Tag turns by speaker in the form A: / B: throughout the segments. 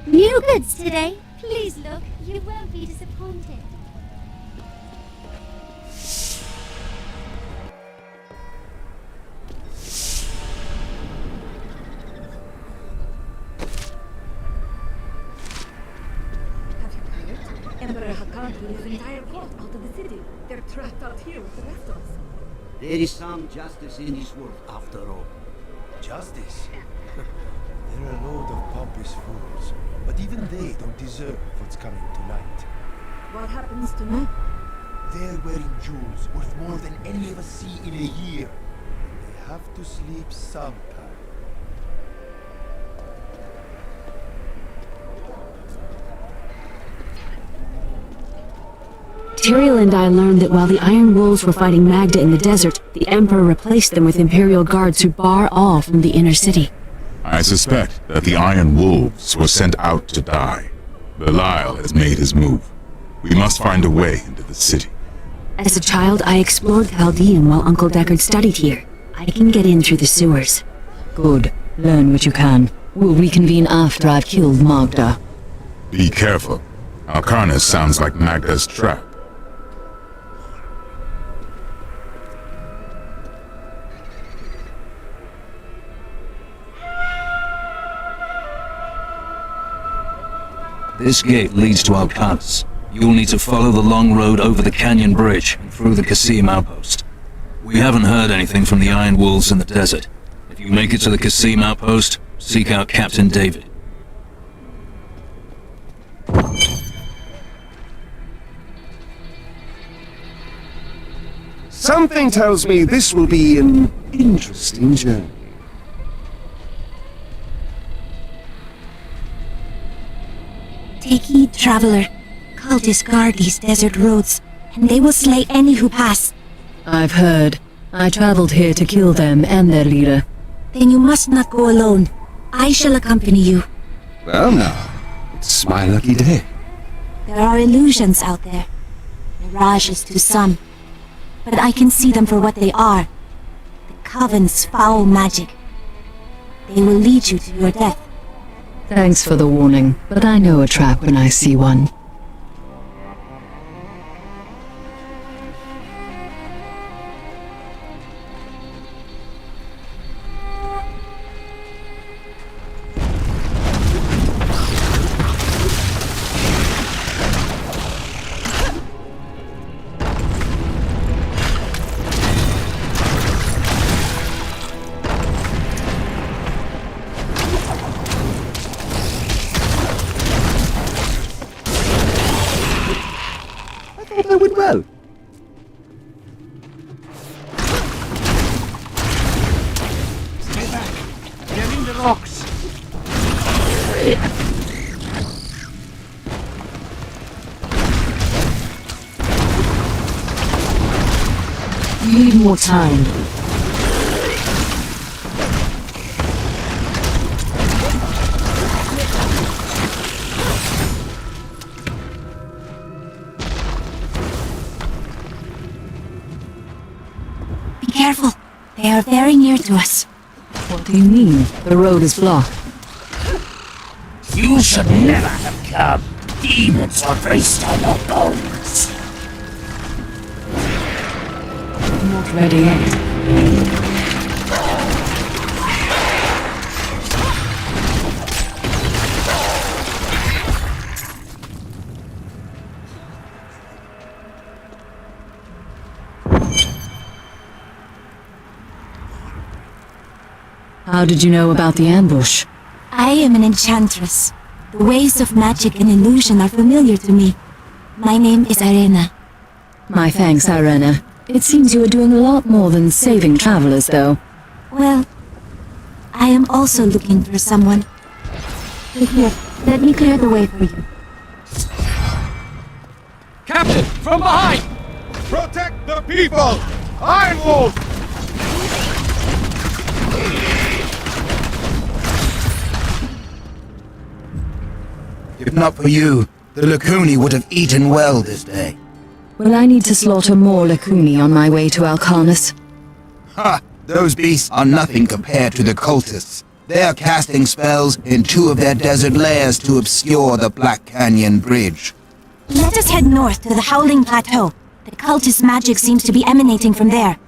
A: New goods today. Please look, you won't be disappointed.
B: Have you heard? Emperor Hakan pulled his entire court out of the city. They're trapped out here with the rest of us.
C: There is some justice in this world, after all.
D: Justice? They're a load of pompous fools. But even they don't deserve what's coming tonight.
B: What happens tonight?
D: They're wearing jewels worth more than any of us see in a year. They have to sleep sometime.
E: Tyrael and I learned that while the Iron Wolves were fighting Magda in the desert, the Emperor replaced them with Imperial guards who bar all from the inner city.
F: I suspect that the Iron Wolves were sent out to die. Belial has made his move. We must find a way into the city.
E: As a child, I explored Chaldean while Uncle Deckard studied here. I can get in through the sewers.
G: Good. Learn what you can. We'll reconvene after I've killed Magda.
F: Be careful. Alcarnus sounds like Magda's trap.
H: This gate leads to Alcarnus. You'll need to follow the long road over the canyon bridge and through the Qasim outpost. We haven't heard anything from the Iron Wolves in the desert. If you make it to the Qasim outpost, seek out Captain David.
I: Something tells me this will be an interesting journey.
A: Take heed, traveler. Cultists guard these desert roads, and they will slay any who pass.
G: I've heard. I traveled here to kill them and their leader.
A: Then you must not go alone. I shall accompany you.
I: Well now, it's my lucky day.
A: There are illusions out there. Mirages to some. But I can see them for what they are. The Coven's foul magic. They will lead you to your death.
G: Thanks for the warning, but I know a trap when I see one.
I: That went well.
C: Stay back. They're in the rocks.
G: You need more time.
A: Be careful. They are very near to us.
G: What do you mean? The road is blocked.
C: You should never have come. Demons are based on your bones.
G: I'm not ready yet. How did you know about the ambush?
A: I am an enchantress. The ways of magic and illusion are familiar to me. My name is Irena.
G: My thanks, Irena. It seems you are doing a lot more than saving travelers, though.
A: Well, I am also looking for someone. Here, let me clear the way for you.
C: Captain, from behind!
D: From
I: our people! Iron Wolf!
J: If not for you, the Lacuni would have eaten well this day.
G: Will I need to slaughter more Lacuni on my way to Alcarnus?
J: Ha! Those beasts are nothing compared to the cultists. They are casting spells in 2 of their desert lairs to obscure the Black Canyon Bridge.
A: Let us head north to the Howling Plateau. The cultist magic seems to be emanating from there.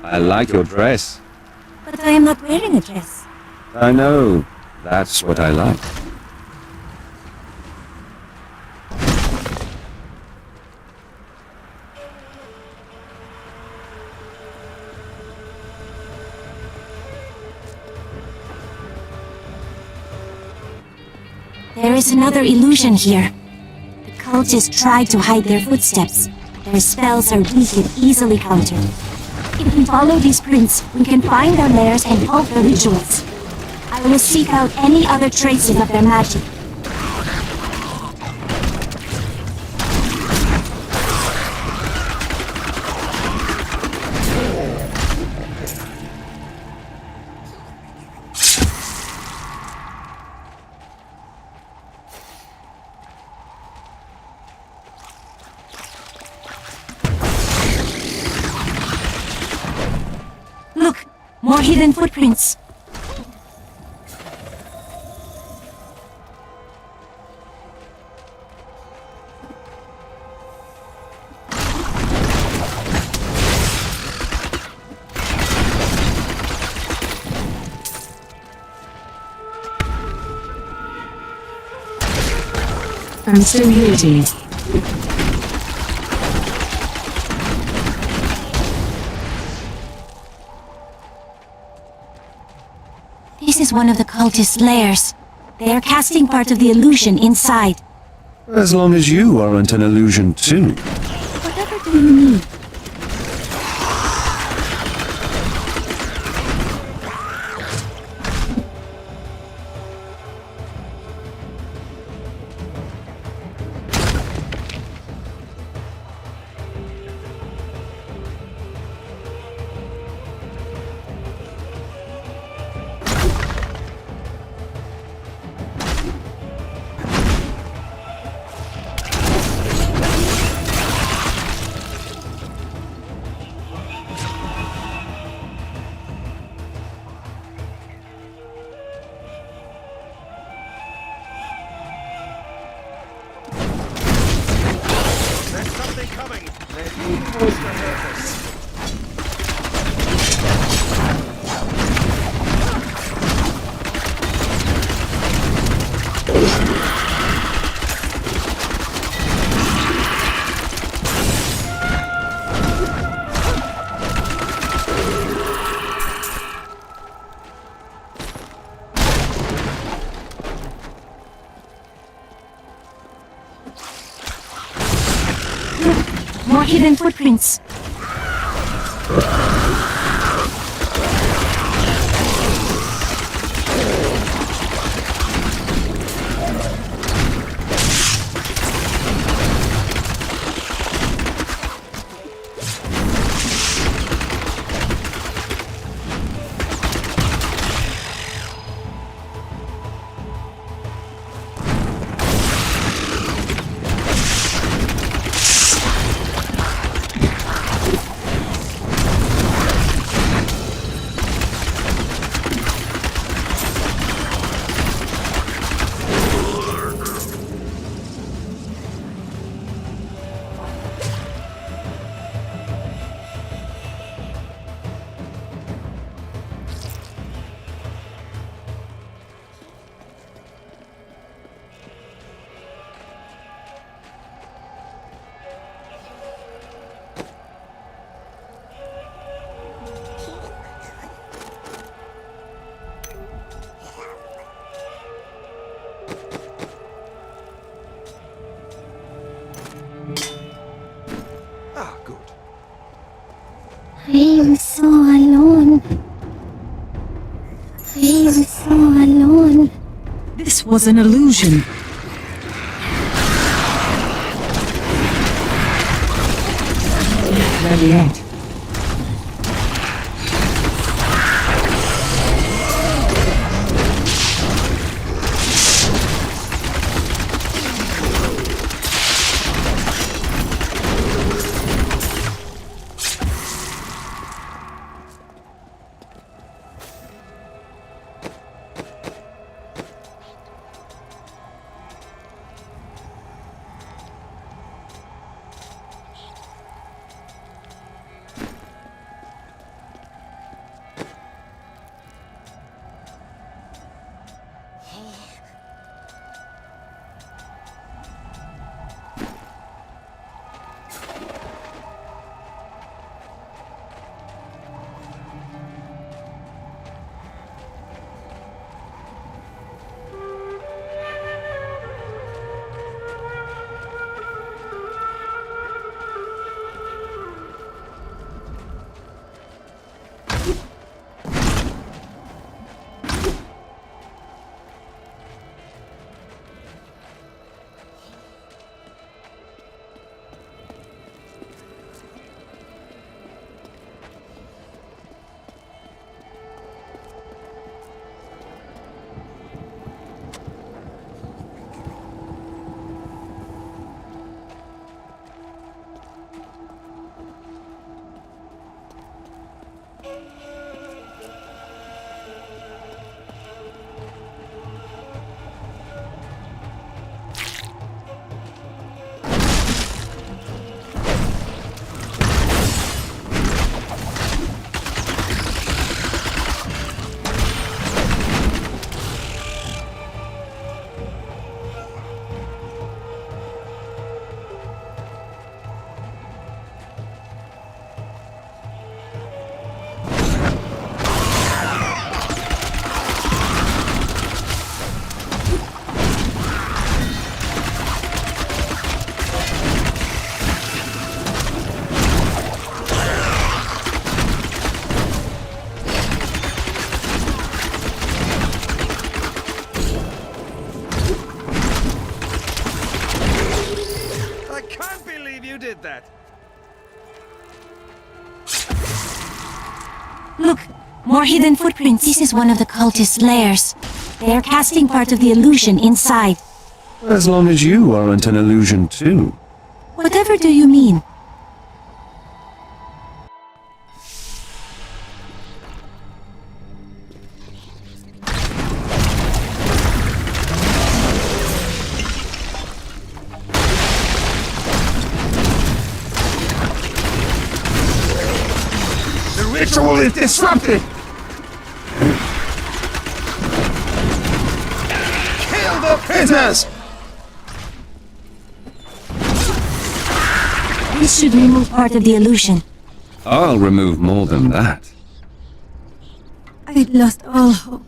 K: I like your dress.
A: But I am not wearing a dress.
K: I know. That's what I like.
A: There is another illusion here. The cultists tried to hide their footsteps, but their spells are weak and easily countered. If we follow these prints, we can find their lairs and halt their rituals. I will seek out any other traces of their magic. Look! More hidden footprints!
E: I'm still here, Jean.
A: This is one of the cultists' lairs. They are casting part of the illusion inside.
I: As long as you aren't an illusion too.
A: Whatever do you mean?
D: There's something coming. They're evil to hurt us.
A: More hidden footprints. I am so alone. I am so alone.
E: This was an illusion. Not yet.
D: did that.
A: Look, more hidden footprints. This is one of the cultist's lairs. They are casting part of the illusion inside.
K: As long as you aren't an illusion too.
A: Whatever do you mean?
I: The ritual is disrupted! Kill the prisoners!
A: This should remove part of the illusion.
K: I'll remove more than that.
A: I'd lost all hope.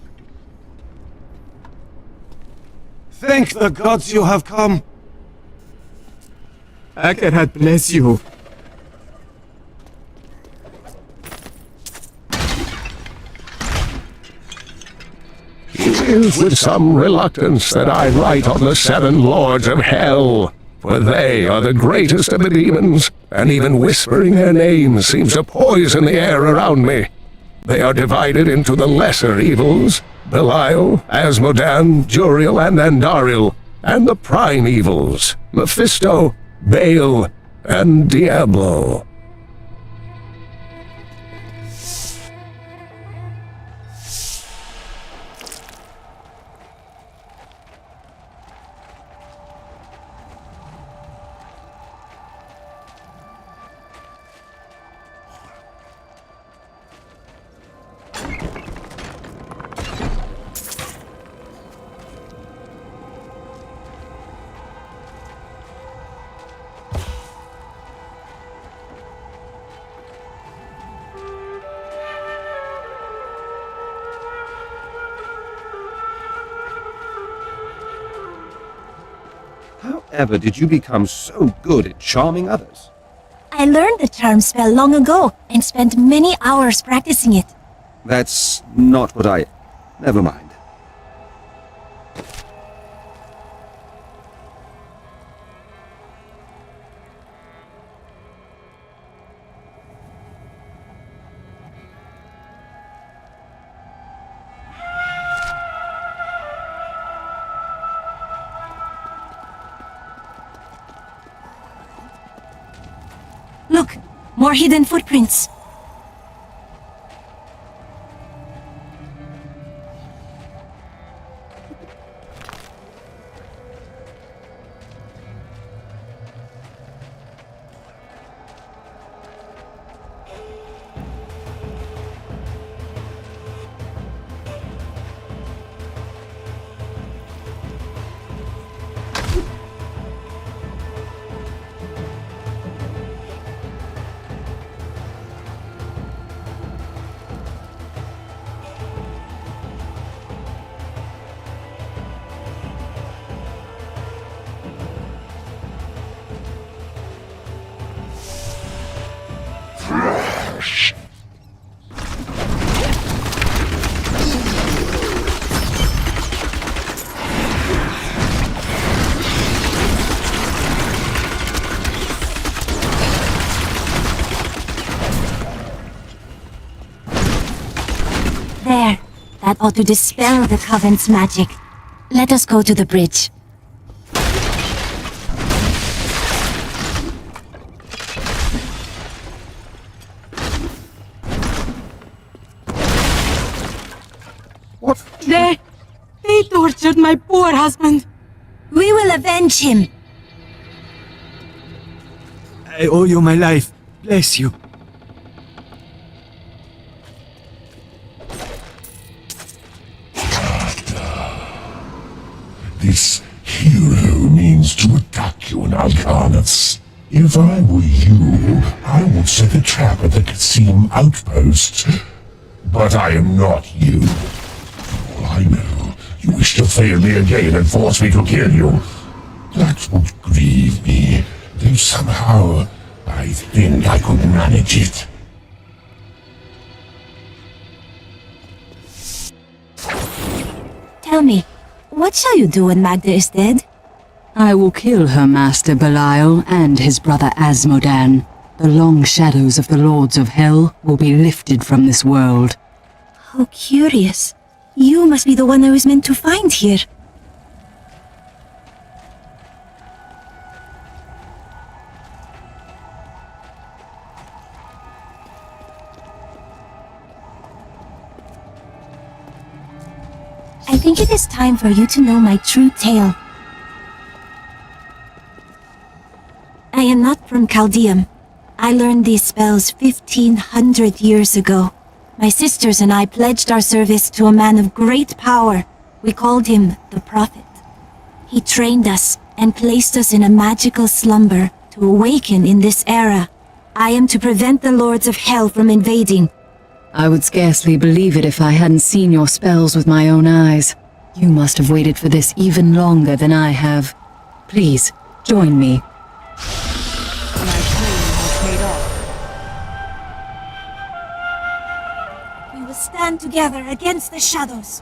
I: Thank the gods you have come. Akarat bless you. It is with some reluctance that I write on the 7 lords of hell, for they are the greatest of the demons, and even whispering their names seems to poison the air around me. They are divided into the lesser evils, Belial, Asmodan, Juriel, and Andariel, and the prime evils, Mephisto, Baal, and Diablo.
K: However did you become so good at charming others?
A: I I learned the charm spell long ago and spent many hours practicing it.
K: That's not what I... Never mind.
A: Look, more hidden footprints. There. That ought to dispel the Coven's magic. Let us go to the bridge.
K: What?
L: They tortured my poor husband.
A: We will avenge him.
M: I owe you my life. Bless you.
N: This hero means to attack you in Alcarnaths. If I were you, I would set a trap at the Kasim outpost. But I am not you. For all I know, you wish to fail me again and force me to kill you. That would grieve me, though somehow I think I could manage it.
A: Tell me, what shall you do when Magda is dead?
E: I will kill her master Belial and his brother Asmodan. The long shadows of the Lords of Hell will be lifted from this world.
A: How curious. You must be the one I was meant to find here. I think it is time for you to know my true tale. I am not from Chaldeum. I learned these spells 1500 years ago. My sisters and I pledged our service to a man of great power. We called him the Prophet. He trained us and placed us in a magical slumber to awaken in this era. I am to prevent the Lords of Hell from invading.
G: I would scarcely believe it if I hadn't seen your spells with my own eyes. You must have waited for this even longer than I have. Please, join me.
A: We will stand together against the shadows.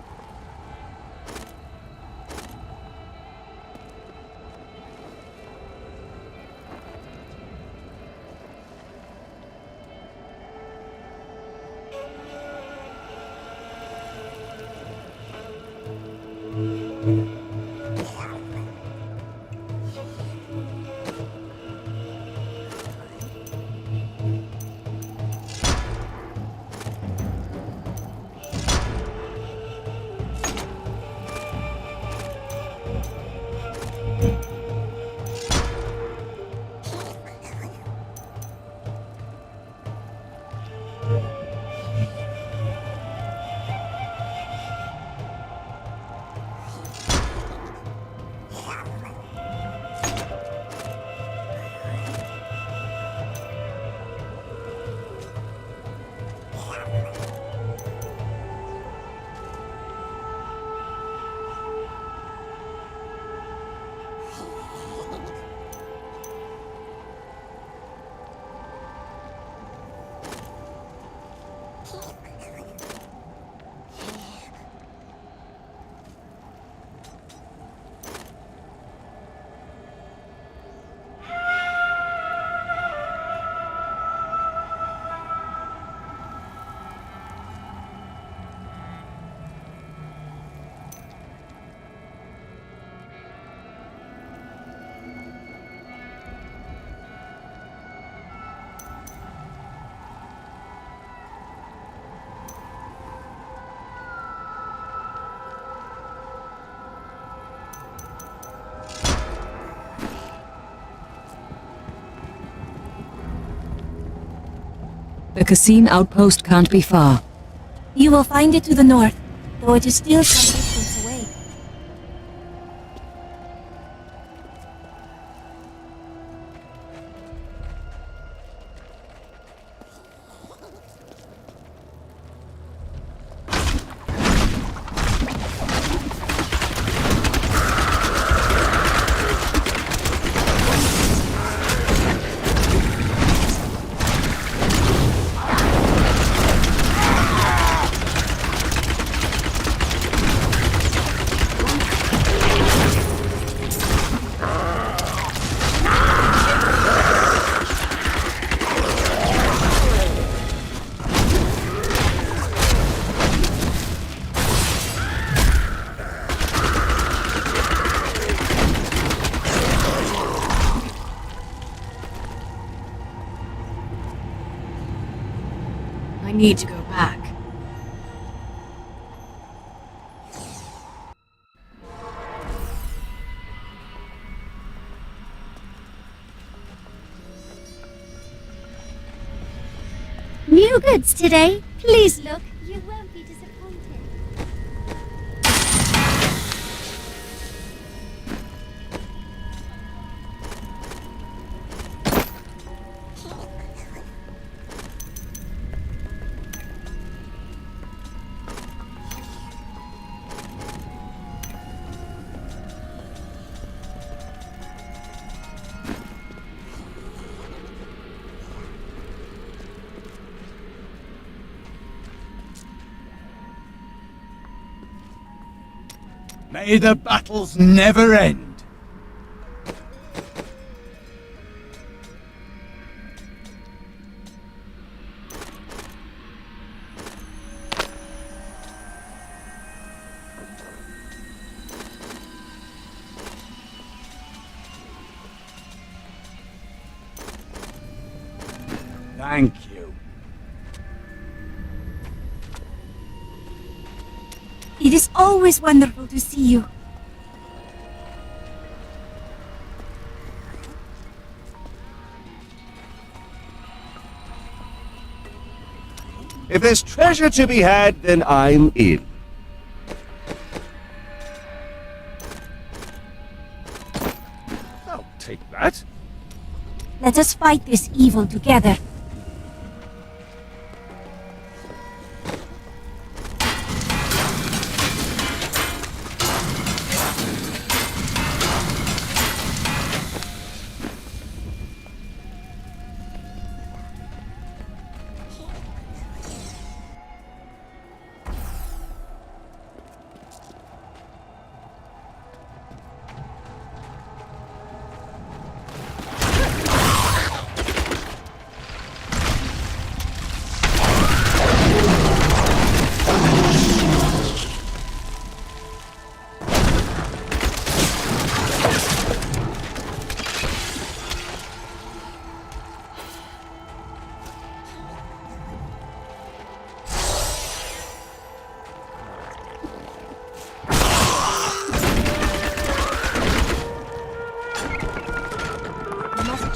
E: The Kasim outpost can't be far.
A: You will find it to the north, though it is still some distance away.
L: I need to go back.
A: New goods today. Please look. You won't be disappointed.
M: May the battles never end. Thank you.
A: It is always wonderful to see you.
K: If there's treasure to be had, then I'm in. I'll take that.
A: Let us fight this evil together.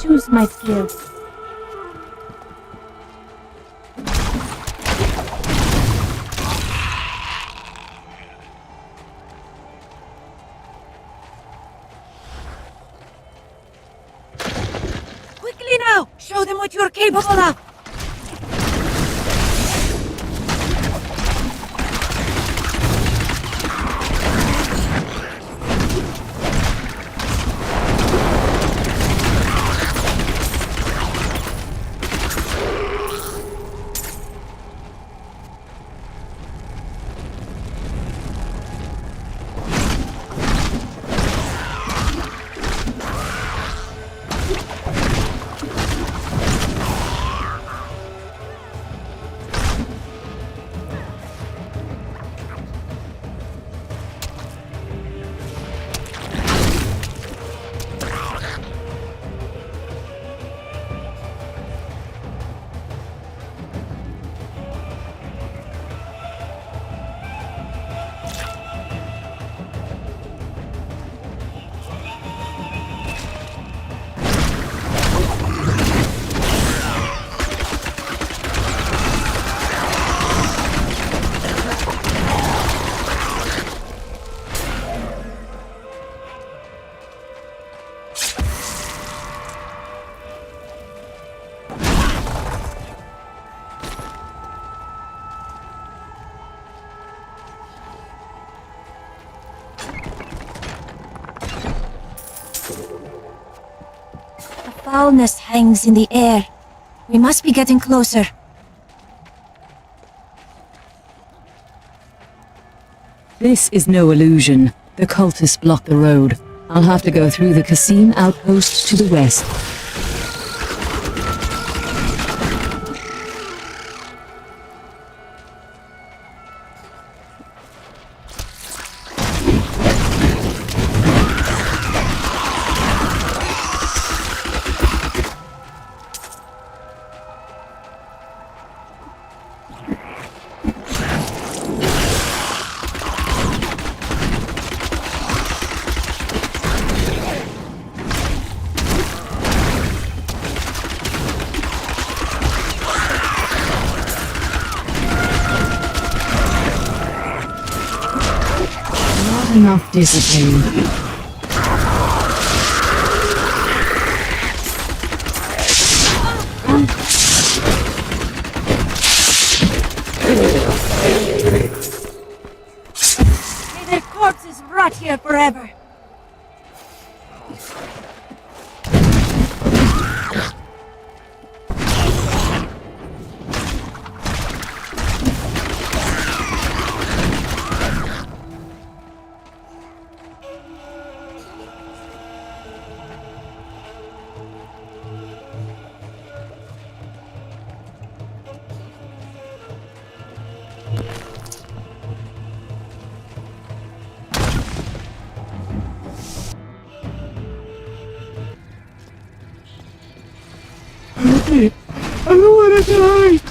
A: Choose my skills.
L: Quickly now! Show them what you're capable of!
A: Foulness hangs in the air. We must be getting closer.
G: This is no illusion. The cultists block the road. I'll have to go through the Kasim outpost to the west. Enough discipline.
L: May their corpses rot here forever.
I: I don't want to die!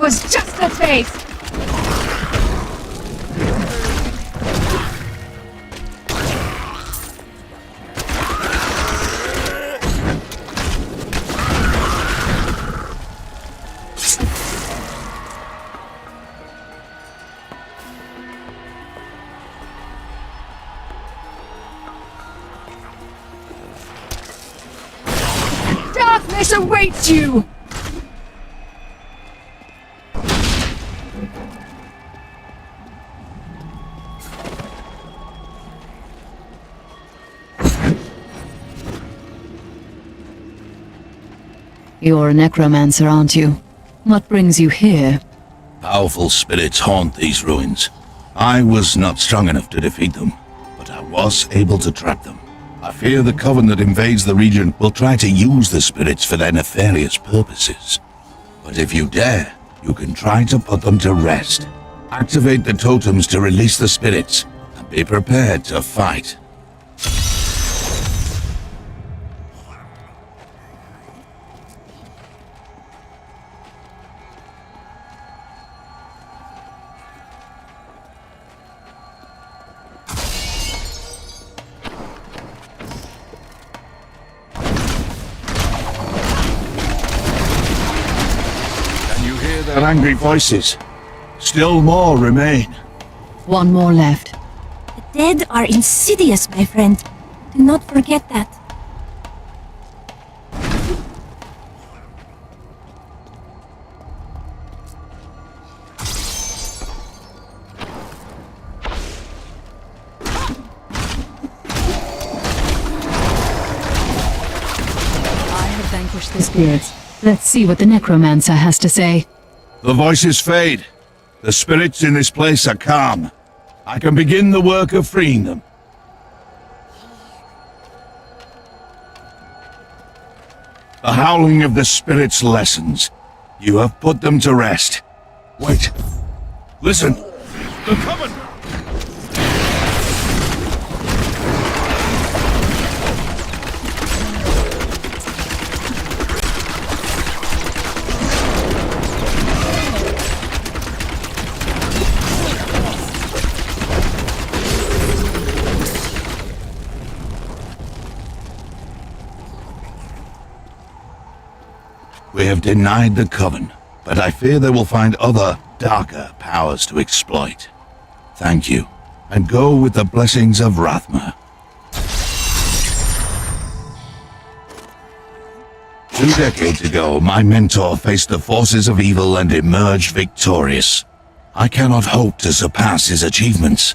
L: Was just a taste! Darkness awaits you!
G: You're a necromancer, aren't you? What brings you here?
H: Powerful spirits haunt these ruins. I was not strong enough to defeat them, but I was able to trap them. I fear the coven that invades the region will try to use the spirits for their nefarious purposes. But if you dare, you can try to put them to rest. Activate the totems to release the spirits, and be prepared to fight.
M: hear angry voices. Still more remain.
G: One more left.
A: The dead are insidious, my friend. Do not forget that.
G: Vanquish the spirits. Let's see what the Necromancer has to say.
M: The voices fade. The spirits in this place are calm. I can begin the work of freeing them. The howling of the spirits lessens. You have put them to rest. Wait. Listen. They're coming! We have denied the Coven, but I fear they will find other, darker powers to exploit. Thank you, and go with the blessings of Rathma. 2 decades ago, my mentor faced the forces of evil and emerged victorious. I cannot hope to surpass his achievements,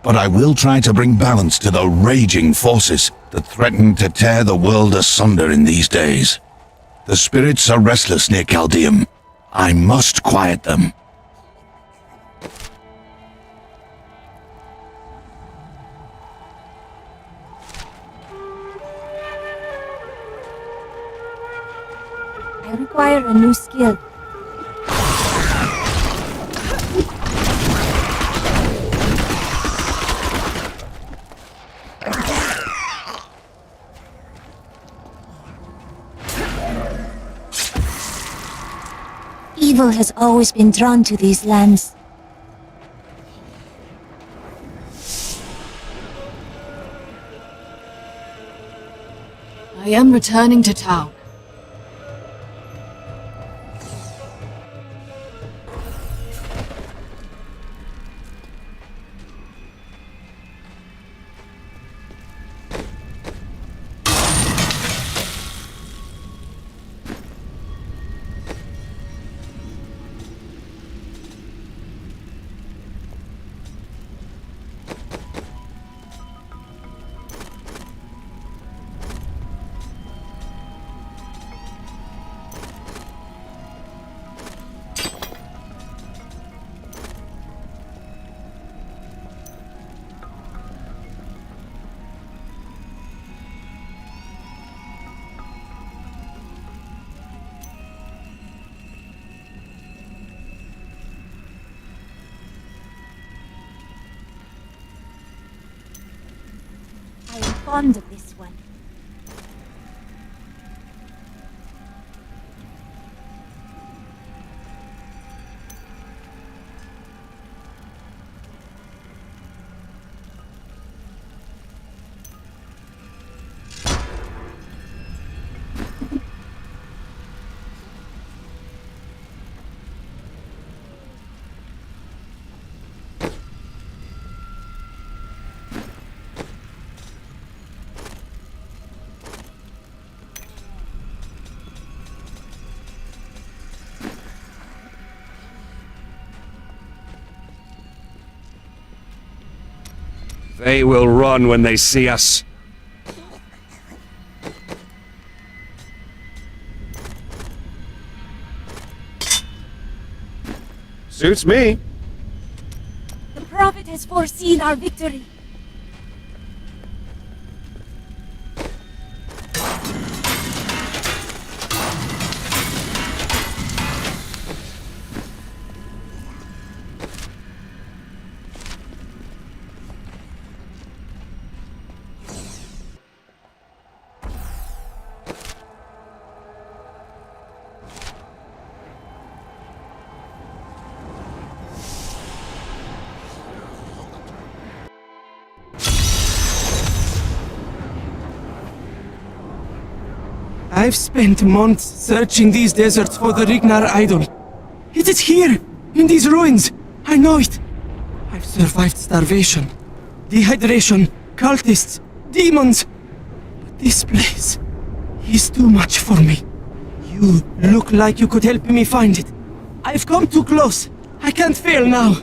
M: but I will try to bring balance to the raging forces that threaten to tear the world asunder in these days. The spirits are restless near Chaldeum. I must quiet them.
A: I require a new skill. Evil has always been drawn to these lands.
L: I am returning to town.
A: I am fond of this one.
K: They will run when they see us. Suits me.
A: The Prophet has foreseen our victory.
L: I've spent months searching these deserts for the Rignar idol. It is here, in these ruins. I know it. I've survived starvation, dehydration, cultists, demons. But this place is too much for me. You look like you could help me find it. I've come too close. I can't fail now.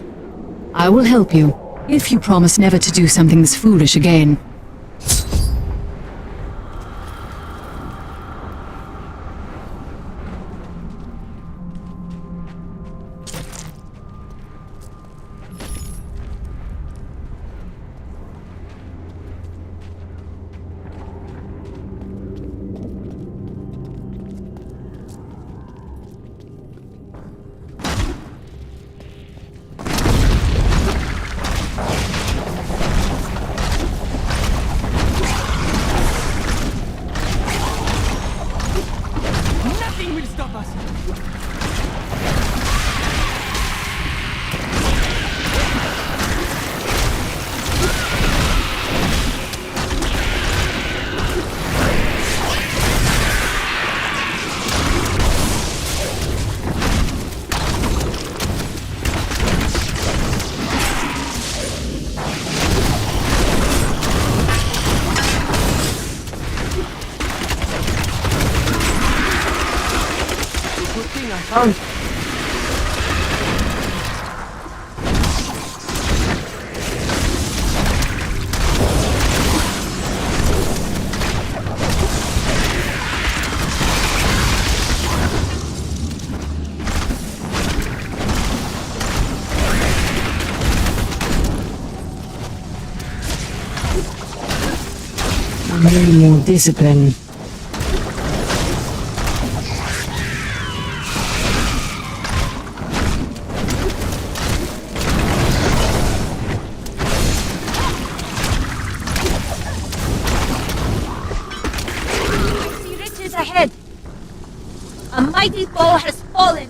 G: I will help you, if you promise never to do something this foolish again.
L: Nothing will stop us. Good thing I found you.
G: I need more discipline.
A: I see riches ahead. A mighty foe has fallen.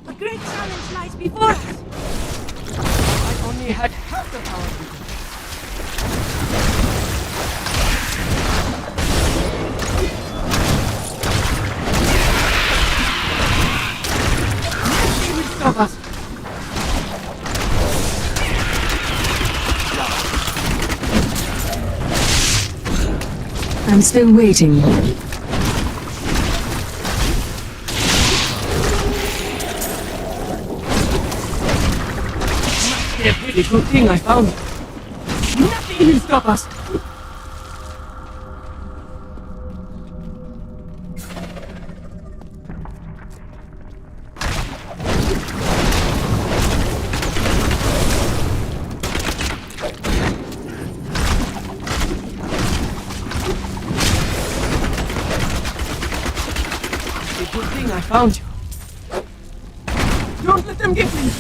A: A great challenge lies before us.
L: I only had half the power. Nothing will stop us.
G: I'm still waiting.
L: A pretty good thing I found. Nothing will stop us. A good thing I found you. Don't let them get me.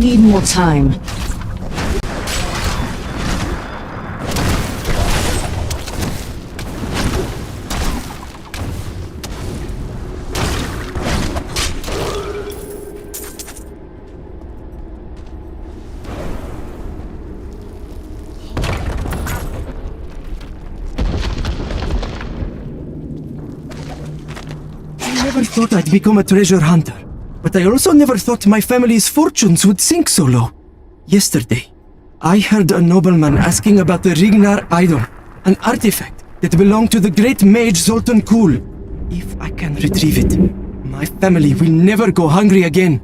E: need more time.
L: I never thought I'd become a treasure hunter, but I also never thought my family's fortunes would sink so low. Yesterday, I heard a nobleman asking about the Rignar idol, an artifact that belonged to the great mage Zoltan Kul. If I can retrieve it, my family will never go hungry again.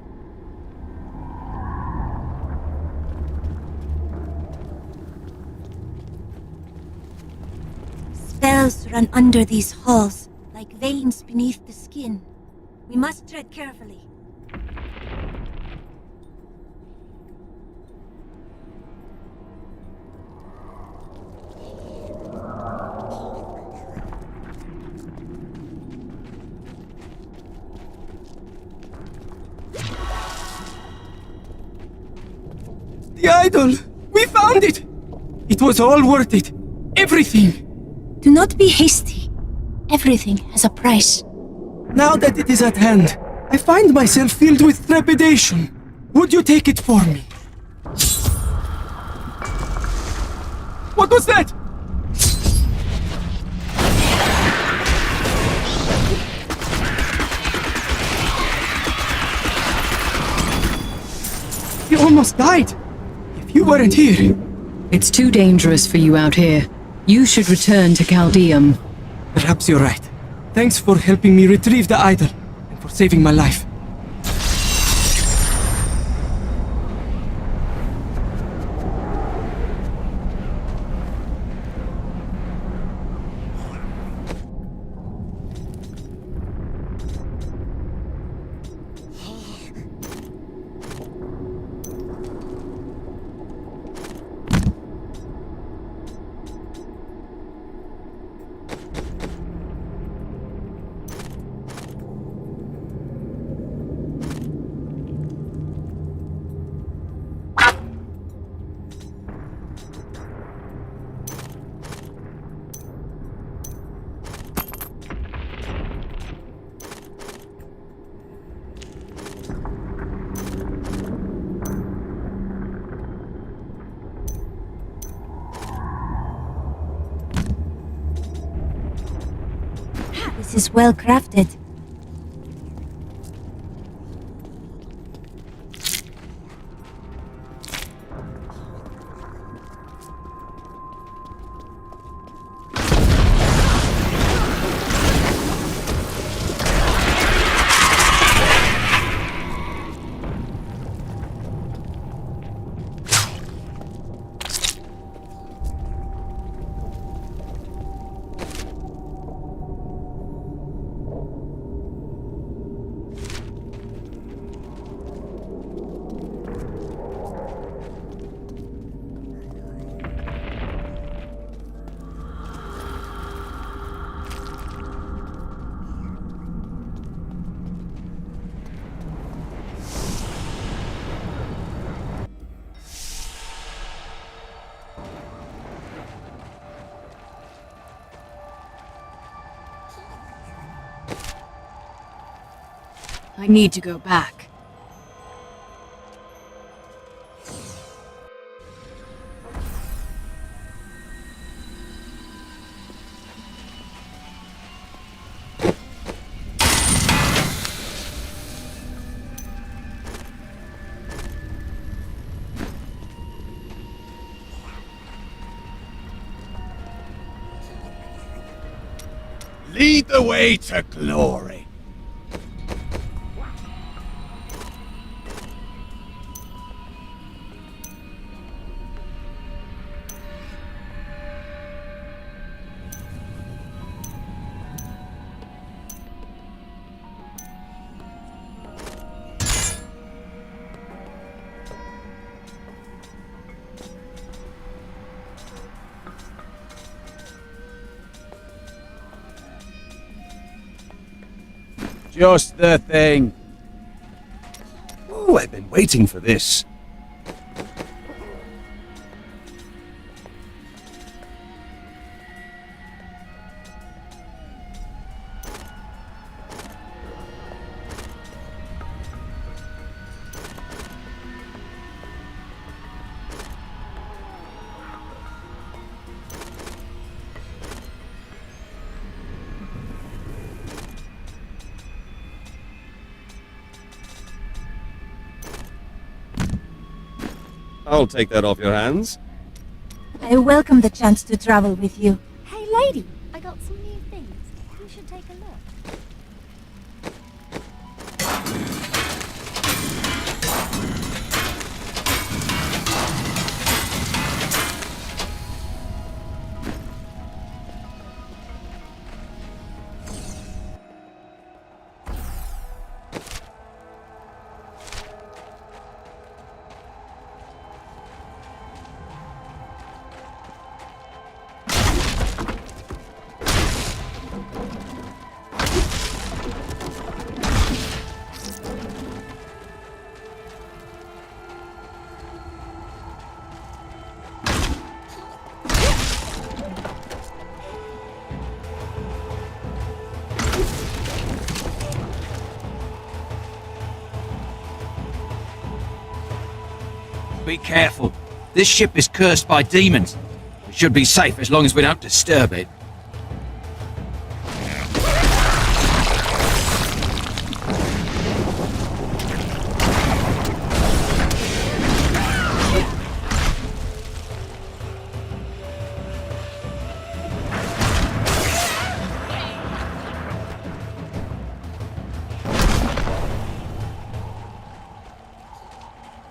A: Spells run under these halls, like veins beneath the skin. We must tread carefully.
L: The idol! We found it! It was all worth it. Everything!
A: Do not be hasty. Everything has a price.
L: Now that it is at hand, I find myself filled with trepidation. Would you take it for me? What was that? You almost died. If you weren't here...
G: It's too dangerous for you out here. You should return to Chaldeum.
L: Perhaps you're right. Thanks for helping me retrieve the idol, and for saving my life.
A: This is well crafted.
E: I need to go back.
K: Lead the way to glory. Just the thing. Oh, I've been waiting for this. I'll take that off your hands.
A: I welcome the chance to travel with you.
B: Hey, lady, I got some new things. You should take a look.
H: Be careful. This ship is cursed by demons. We should be safe as long as we don't disturb it.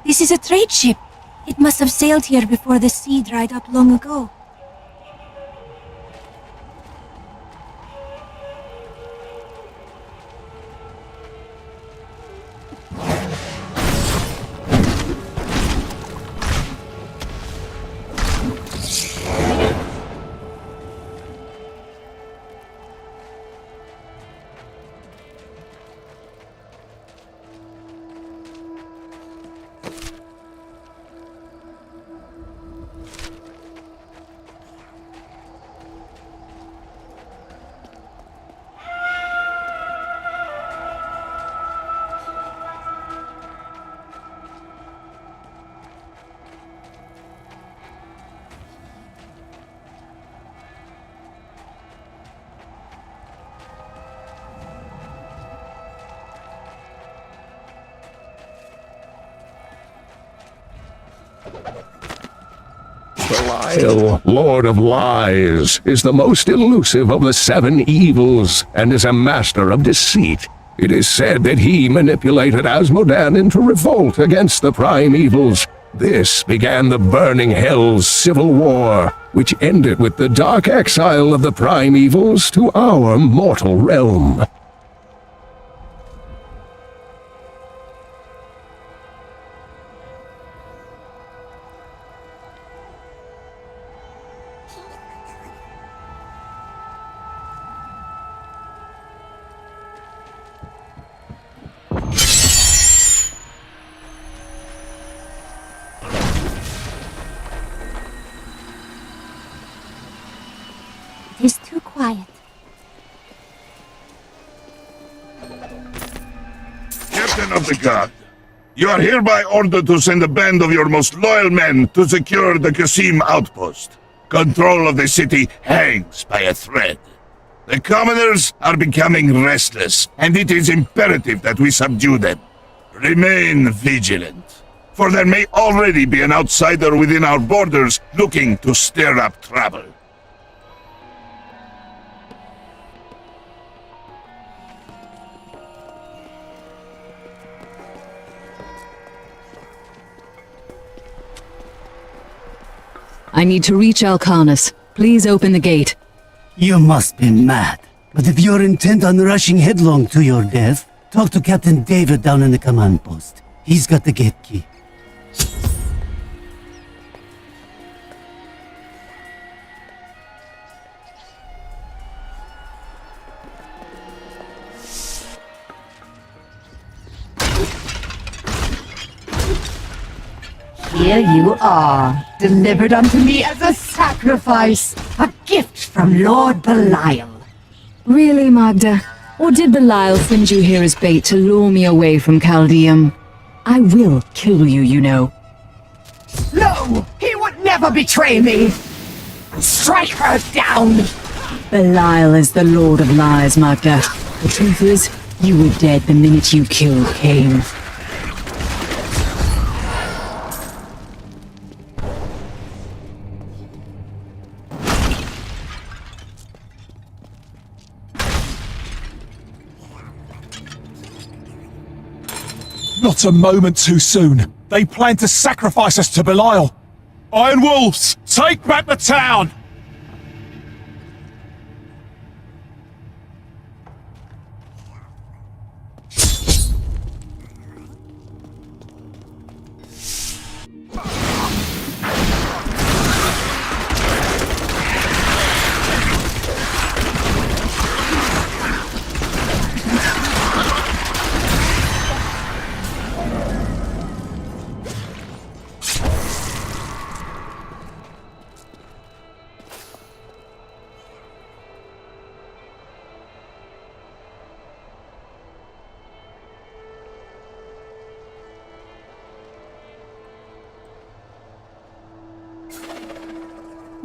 A: This is a trade ship. It must have sailed here before the sea dried up long ago.
I: Belial, Lord of Lies, is the most elusive of the 7 evils, and is a master of deceit. It is said that he manipulated Asmodan into revolt against the prime evils. This began the Burning Hell's civil war, which ended with the dark exile of the prime evils to our mortal realm.
A: It is too quiet.
M: Captain of the Guard, you are hereby ordered to send a band of your most loyal men to secure the Qasim outpost. Control of the city hangs by a thread. The commoners are becoming restless, and it is imperative that we subdue them. Remain vigilant, for there may already be an outsider within our borders looking to stir up trouble.
G: I need to reach Alcanus. Please open the gate.
O: You must be mad. But if you're intent on rushing headlong to your death, talk to Captain David down in the command post. He's got the gate key.
P: Here you are, delivered unto me as a sacrifice, a gift from Lord Belial.
G: Really, Magda? Or did Belial send you here as bait to lure me away from Chaldeum? I will kill you, you know.
P: No, he would never betray me. Strike her down.
G: Belial is the Lord of Lies, Magda. The truth is, you were dead the minute you killed Cain.
Q: Not a moment too soon. They plan to sacrifice us to Belial. Iron Wolves, take back the town!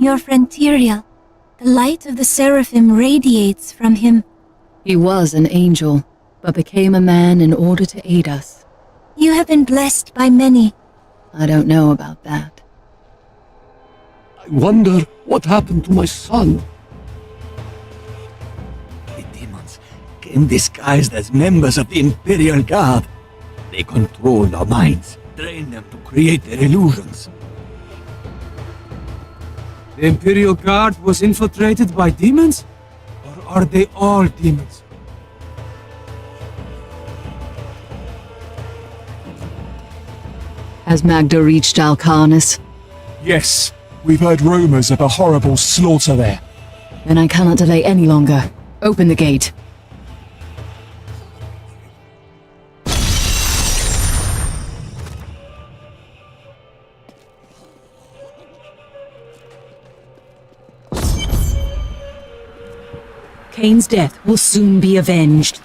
A: Your friend Tyrael. The light of the Seraphim radiates from him.
G: He was an angel, but became a man in order to aid us.
A: You have been blessed by many.
G: I don't know about that.
L: I wonder what happened to my son. The demons came disguised as members of the Imperial Guard. They controlled our minds, trained them to create their illusions. The Imperial Guard was infiltrated by demons? Or are they all demons?
G: Has Magda reached Alcarnus?
Q: Yes, we've heard rumors of a horrible slaughter there.
G: Then I cannot delay any longer. Open the gate. Cain's death will soon be avenged.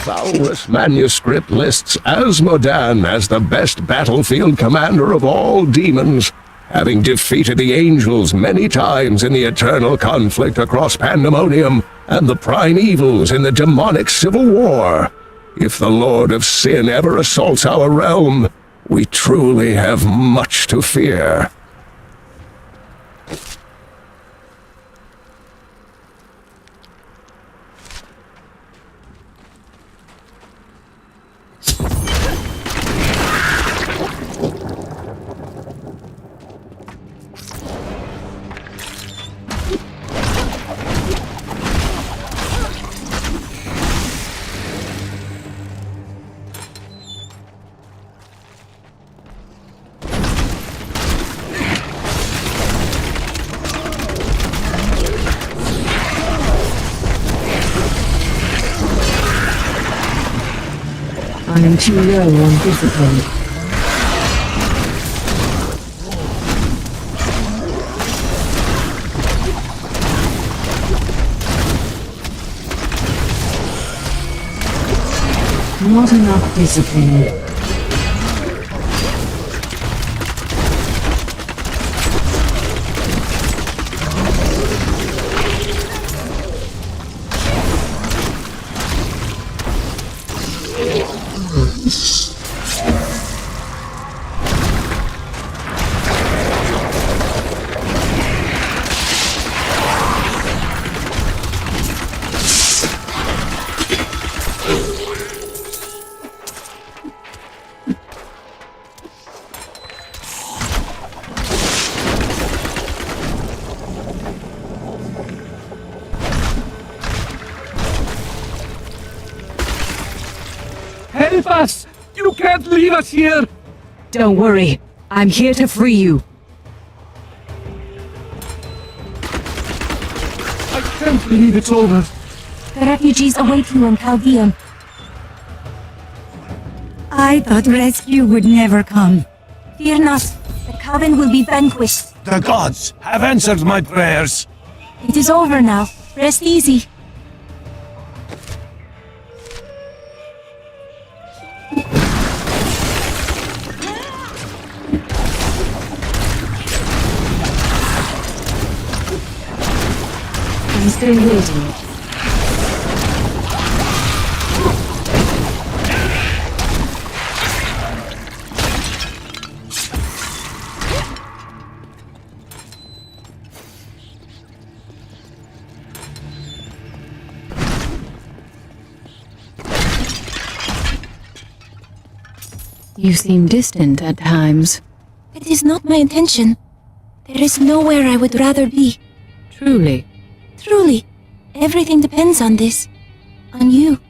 I: Thaurus manuscript lists Asmodan as the best battlefield commander of all demons, having defeated the angels many times in the eternal conflict across Pandemonium and the prime evils in the demonic civil war. If the Lord of Sin ever assaults our realm, we truly have much to fear.
E: I am too low on discipline. Not enough discipline.
L: Help us! You can't leave us here!
G: Don't worry. I'm here to free you.
L: I can't believe it's over.
A: The refugees await you in Chaldeum.
P: I thought rescue would never come.
A: Fear not, the Coven will be vanquished.
K: The gods have answered my prayers.
A: It is over now. Rest easy.
G: I'm still waiting. You seem distant at times.
A: It is not my intention. There is nowhere I would rather be.
G: Truly.
A: Truly. Everything depends on this. On you.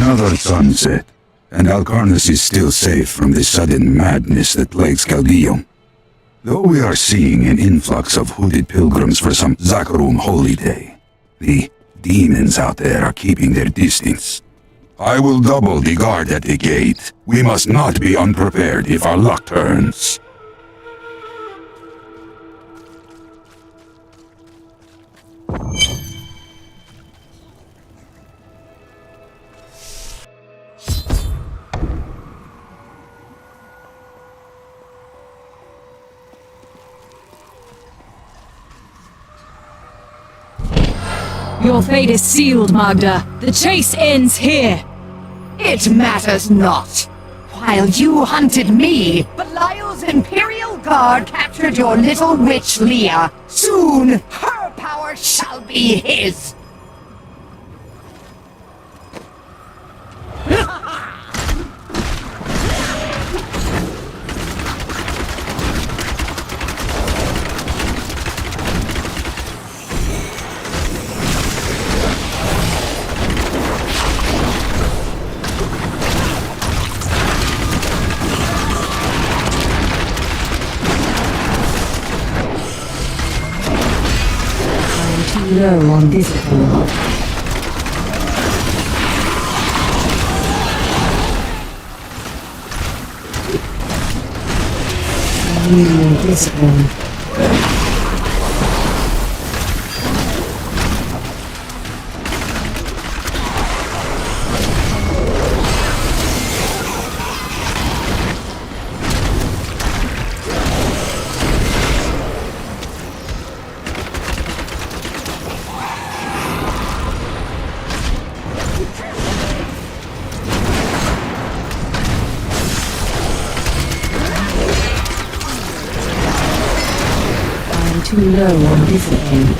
R: Another sunset, and Alcarnus is still safe from the sudden madness that plagues Caldeum. Though we are seeing an influx of hooded pilgrims for some Zakarum holy day, the demons out there are keeping their distance. I will double the guard at the gate. We must not be unprepared if our luck turns.
G: Your fate is sealed, Magda. The chase ends here.
P: It matters not. While you hunted me, Belial's Imperial Guard captured your little witch Leah. Soon, her power shall be his.
G: Low on discipline. Discipline. Too low on discipline.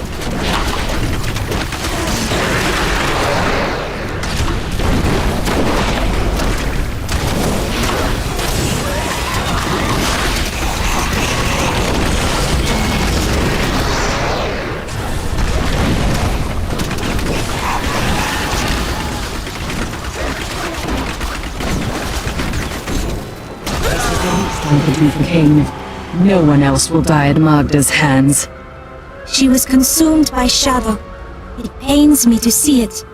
G: Time to do for King. No one else will die at Magda's hands.
A: She was consumed by shadow. It pains me to see it.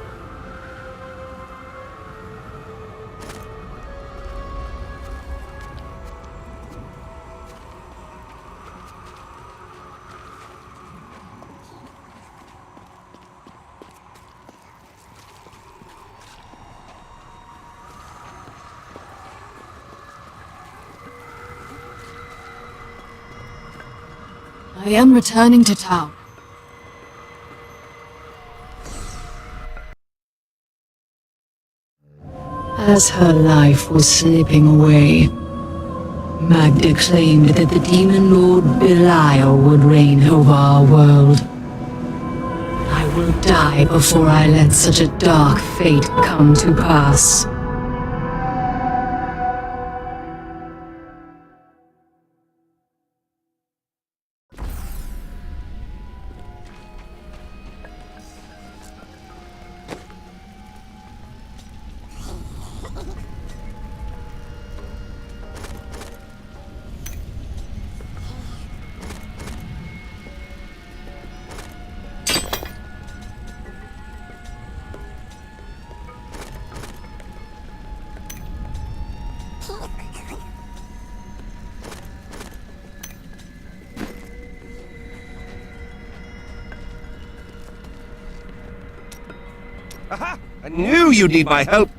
G: I am returning to town. As her life was slipping away, Magda claimed that the demon lord Belial would reign over our world. I will die before I let such a dark fate come to pass.
K: Aha! I knew you'd need my help!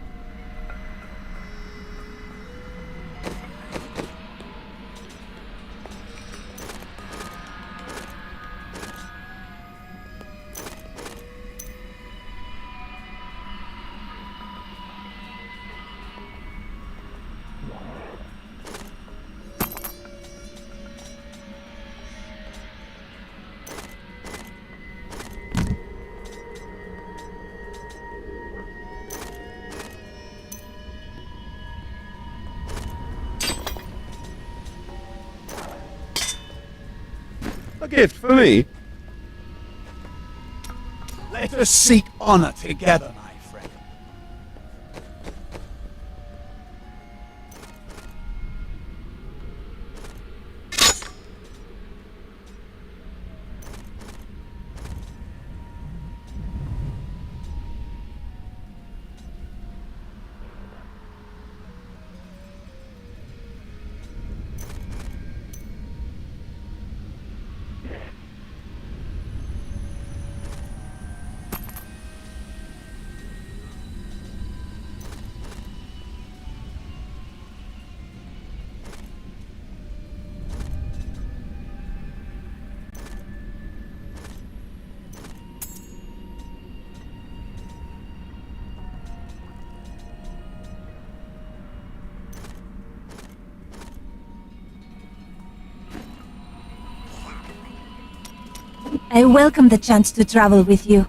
K: A gift for me?
Q: Let us seek honor together, my friend.
A: I welcome the chance to travel with you.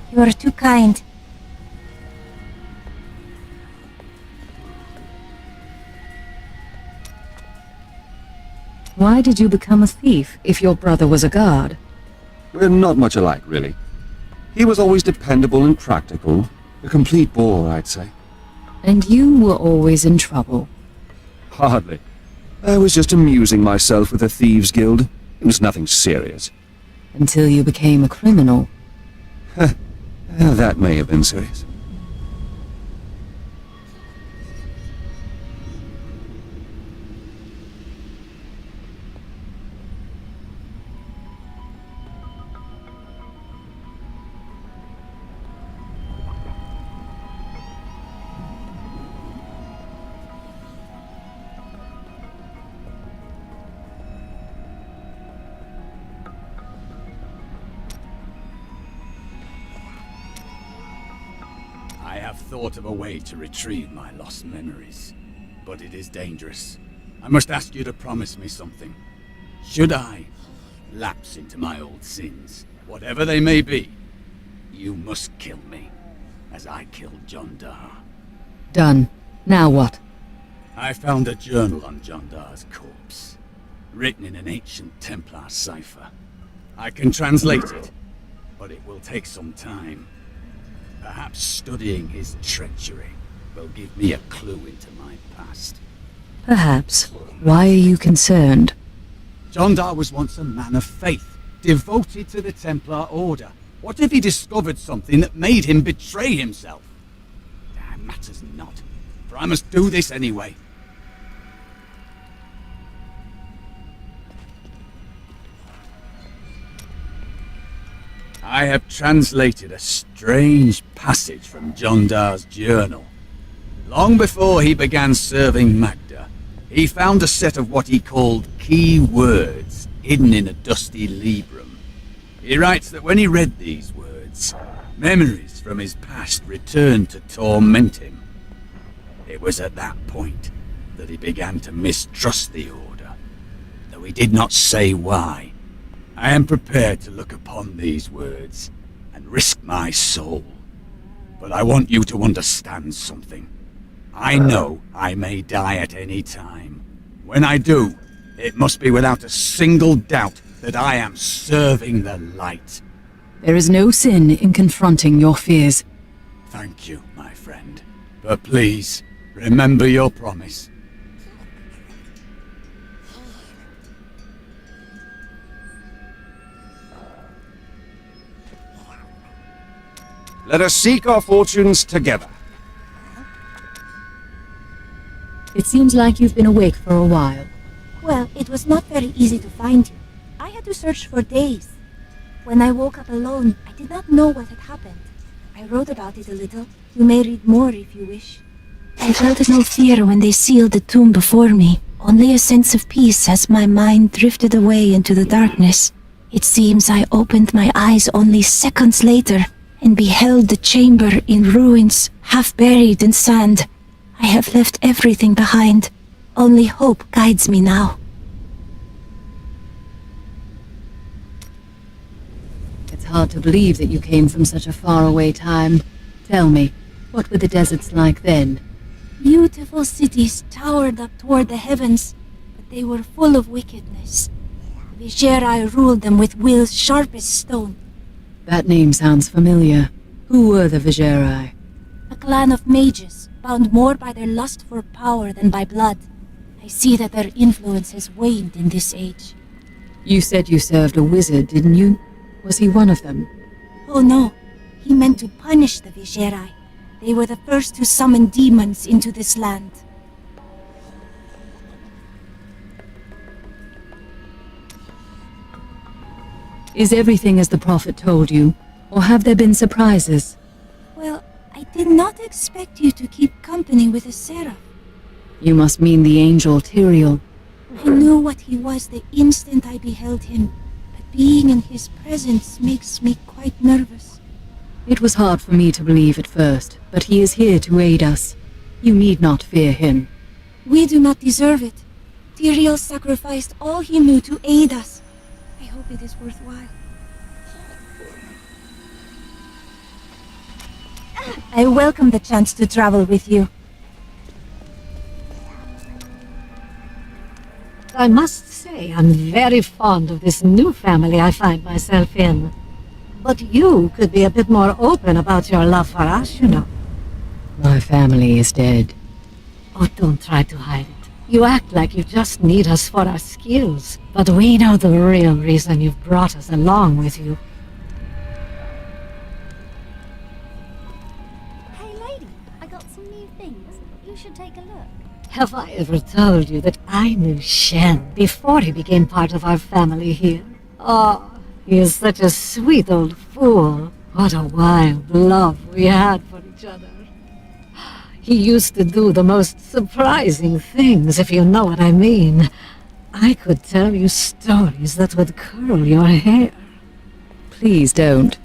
A: You are too kind.
S: Why did you become a thief if your brother was a guard?
K: We're not much alike, really. He was always dependable and practical. A complete bore, I'd say.
S: And you were always in trouble.
K: Hardly. I was just amusing myself with the Thieves' Guild. It was nothing serious.
S: Until you became a criminal.
K: That may have been serious.
C: I have thought of a way to retrieve my lost memories, but it is dangerous. I must ask you to promise me something. Should I lapse into my old sins, whatever they may be, you must kill me, as I killed John Dar.
S: Done. Now what?
C: I found a journal on John Dar's corpse, written in an ancient Templar cipher. I can translate it, but it will take some time. Perhaps studying his treachery will give me a clue into my past.
S: Perhaps. Why are you concerned?
C: John Dar was once a man of faith, devoted to the Templar Order. What if he discovered something that made him betray himself? That matters not, for I must do this anyway. I have translated a strange passage from John Dar's journal. Long before he began serving Magda, he found a set of what he called key words hidden in a dusty librum. He writes that when he read these words, memories from his past returned to torment him. It was at that point that he began to mistrust the Order, though he did not say why. I am prepared to look upon these words and risk my soul. But I want you to understand something. I know I may die at any time. When I do, it must be without a single doubt that I am serving the light.
S: There is no sin in confronting your fears.
C: Thank you, my friend. But please, remember your promise.
K: Let us seek our fortunes together.
S: It seems like you've been awake for a while.
A: Well, it was not very easy to find you. I had to search for days. When I woke up alone, I did not know what had happened. I wrote about it a little. You may read more if you wish. I felt no fear when they sealed the tomb before me, only a sense of peace as my mind drifted away into the darkness. It seems I opened my eyes only seconds later and beheld the chamber in ruins, half buried in sand. I have left everything behind. Only hope guides me now.
S: It's hard to believe that you came from such a faraway time. Tell me, what were the deserts like then?
A: Beautiful cities towered up toward the heavens, but they were full of wickedness. The Vigerai ruled them with will's sharpest stone.
S: That name sounds familiar. Who were the Vigerai?
A: A clan of mages, bound more by their lust for power than by blood. I see that their influence has waned in this age.
S: You said you served a wizard, didn't you? Was he one of them?
A: Oh no, he meant to punish the Vigerai. They were the first to summon demons into this land.
S: Is everything as the Prophet told you, or have there been surprises?
A: did not expect you to keep company with a seraph.
S: You must mean the angel Tyrael.
A: I knew what he was the instant I beheld him, but being in his presence makes me quite nervous.
S: It was hard for me to believe at first, but he is here to aid us. You need not fear him.
A: We do not deserve it. Tyrael sacrificed all he knew to aid us. I hope it is worthwhile. I welcome the chance to travel with you.
T: I must say I'm very fond of this new family I find myself in. But you could be a bit more open about your love for us, you know.
S: My family is dead.
T: Oh, don't try to hide it. You act like you just need us for our skills, but we know the real reason you've brought us along with you.
U: Hey lady, I got some new things. You should take a look.
T: Have I ever told you that I knew Shen before he became part of our family here? Oh, he is such a sweet old fool. What a wild love we had for each other. He used to do the most surprising things, if you know what I mean. I could tell you stories that would curl your hair.
S: Please don't.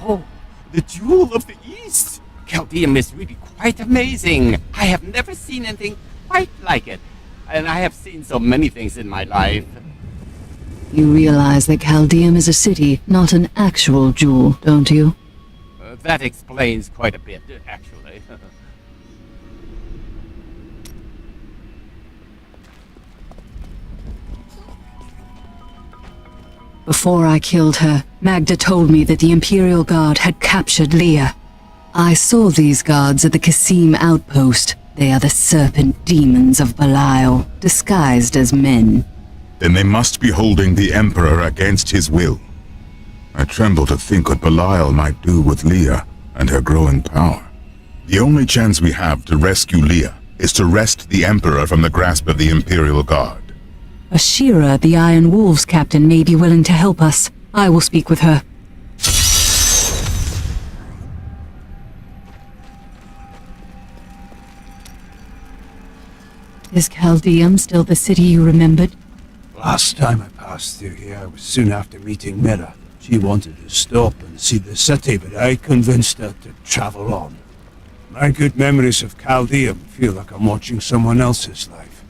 V: Oh, the Jewel of the East! Chaldeum is really quite amazing. I have never seen anything quite like it. And I have seen so many things in my life.
S: You realize that Chaldeum is a city, not an actual jewel, don't you?
V: That explains quite a bit, actually.
E: Before I killed her, Magda told me that the Imperial Guard had captured Leah. I saw these guards at the Kasim outpost. They are the serpent demons of Belial, disguised as men.
F: Then they must be holding the Emperor against his will. I tremble to think what Belial might do with Leah and her growing power. The only chance we have to rescue Leah is to wrest the Emperor from the grasp of the Imperial Guard.
E: Ashira, the Iron Wolves captain, may be willing to help us. I will speak with her. Is Chaldeum still the city you remembered?
D: Last time I passed through here was soon after meeting Mira. She wanted to stop and see the city, but I convinced her to travel on. My good memories of Chaldeum feel like I'm watching someone else's life.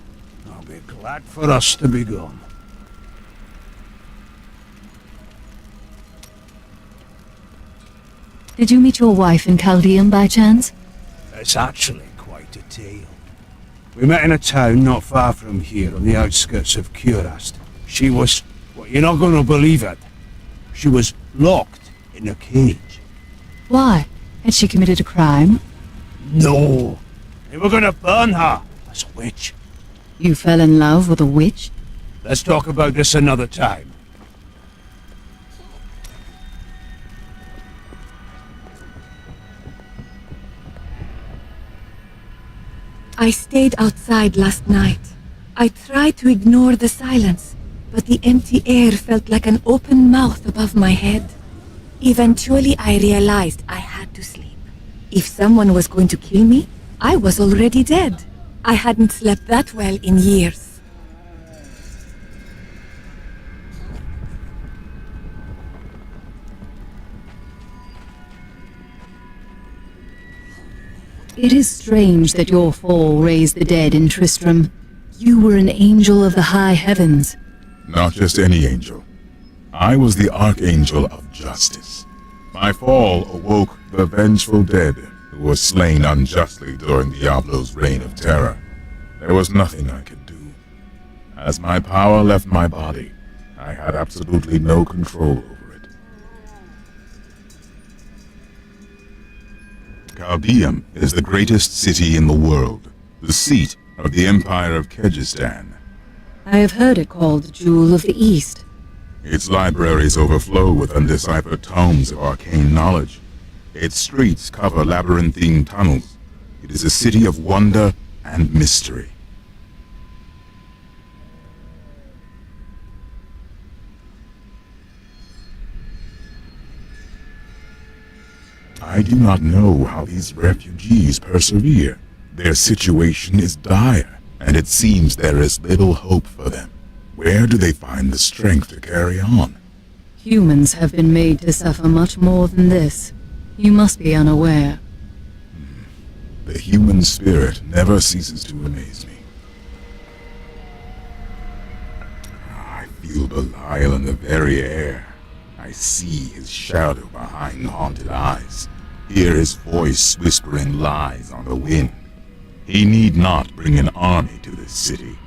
D: I'll be glad for us to be gone.
E: Did you meet your wife in Chaldeum by chance?
D: It's actually quite a tale. We met in a town not far from here, on the outskirts of Kurast. She was... well, you're not going to believe it. She was locked in a cage.
E: Why? Had she committed a crime?
D: No. They were going to burn her as a witch.
E: You fell in love with a witch?
D: Let's talk about this another time.
B: I stayed outside last night. I tried to ignore the silence, but the empty air felt like an open mouth above my head. Eventually, I realized I had to sleep. If someone was going to kill me, I was already dead. I hadn't slept that well in years.
E: It is strange that your fall raised the dead in Tristram. You were an angel of the high heavens.
F: Not just any angel. I was the Archangel of Justice. My fall awoke the vengeful dead who were slain unjustly during Diablo's reign of terror. There was nothing I could do. As my power left my body, I had absolutely no control over it. Chaldeum is the greatest city in the world, the seat of the Empire of Kyrgyzstan.
E: I have heard it called the Jewel of the East.
F: Its libraries overflow with undeciphered tomes of arcane knowledge. Its streets cover labyrinthine tunnels. It is a city of wonder and mystery. I do not know how these refugees persevere. Their situation is dire, and it seems there is little hope for them. Where do they find the strength to carry on?
E: Humans have been made to suffer much more than this. You must be unaware.
F: The human spirit never ceases to amaze me. I feel Belial in the very air. I see his shadow behind haunted eyes. Hear his voice whispering lies on the wind. He need not bring an army to this city.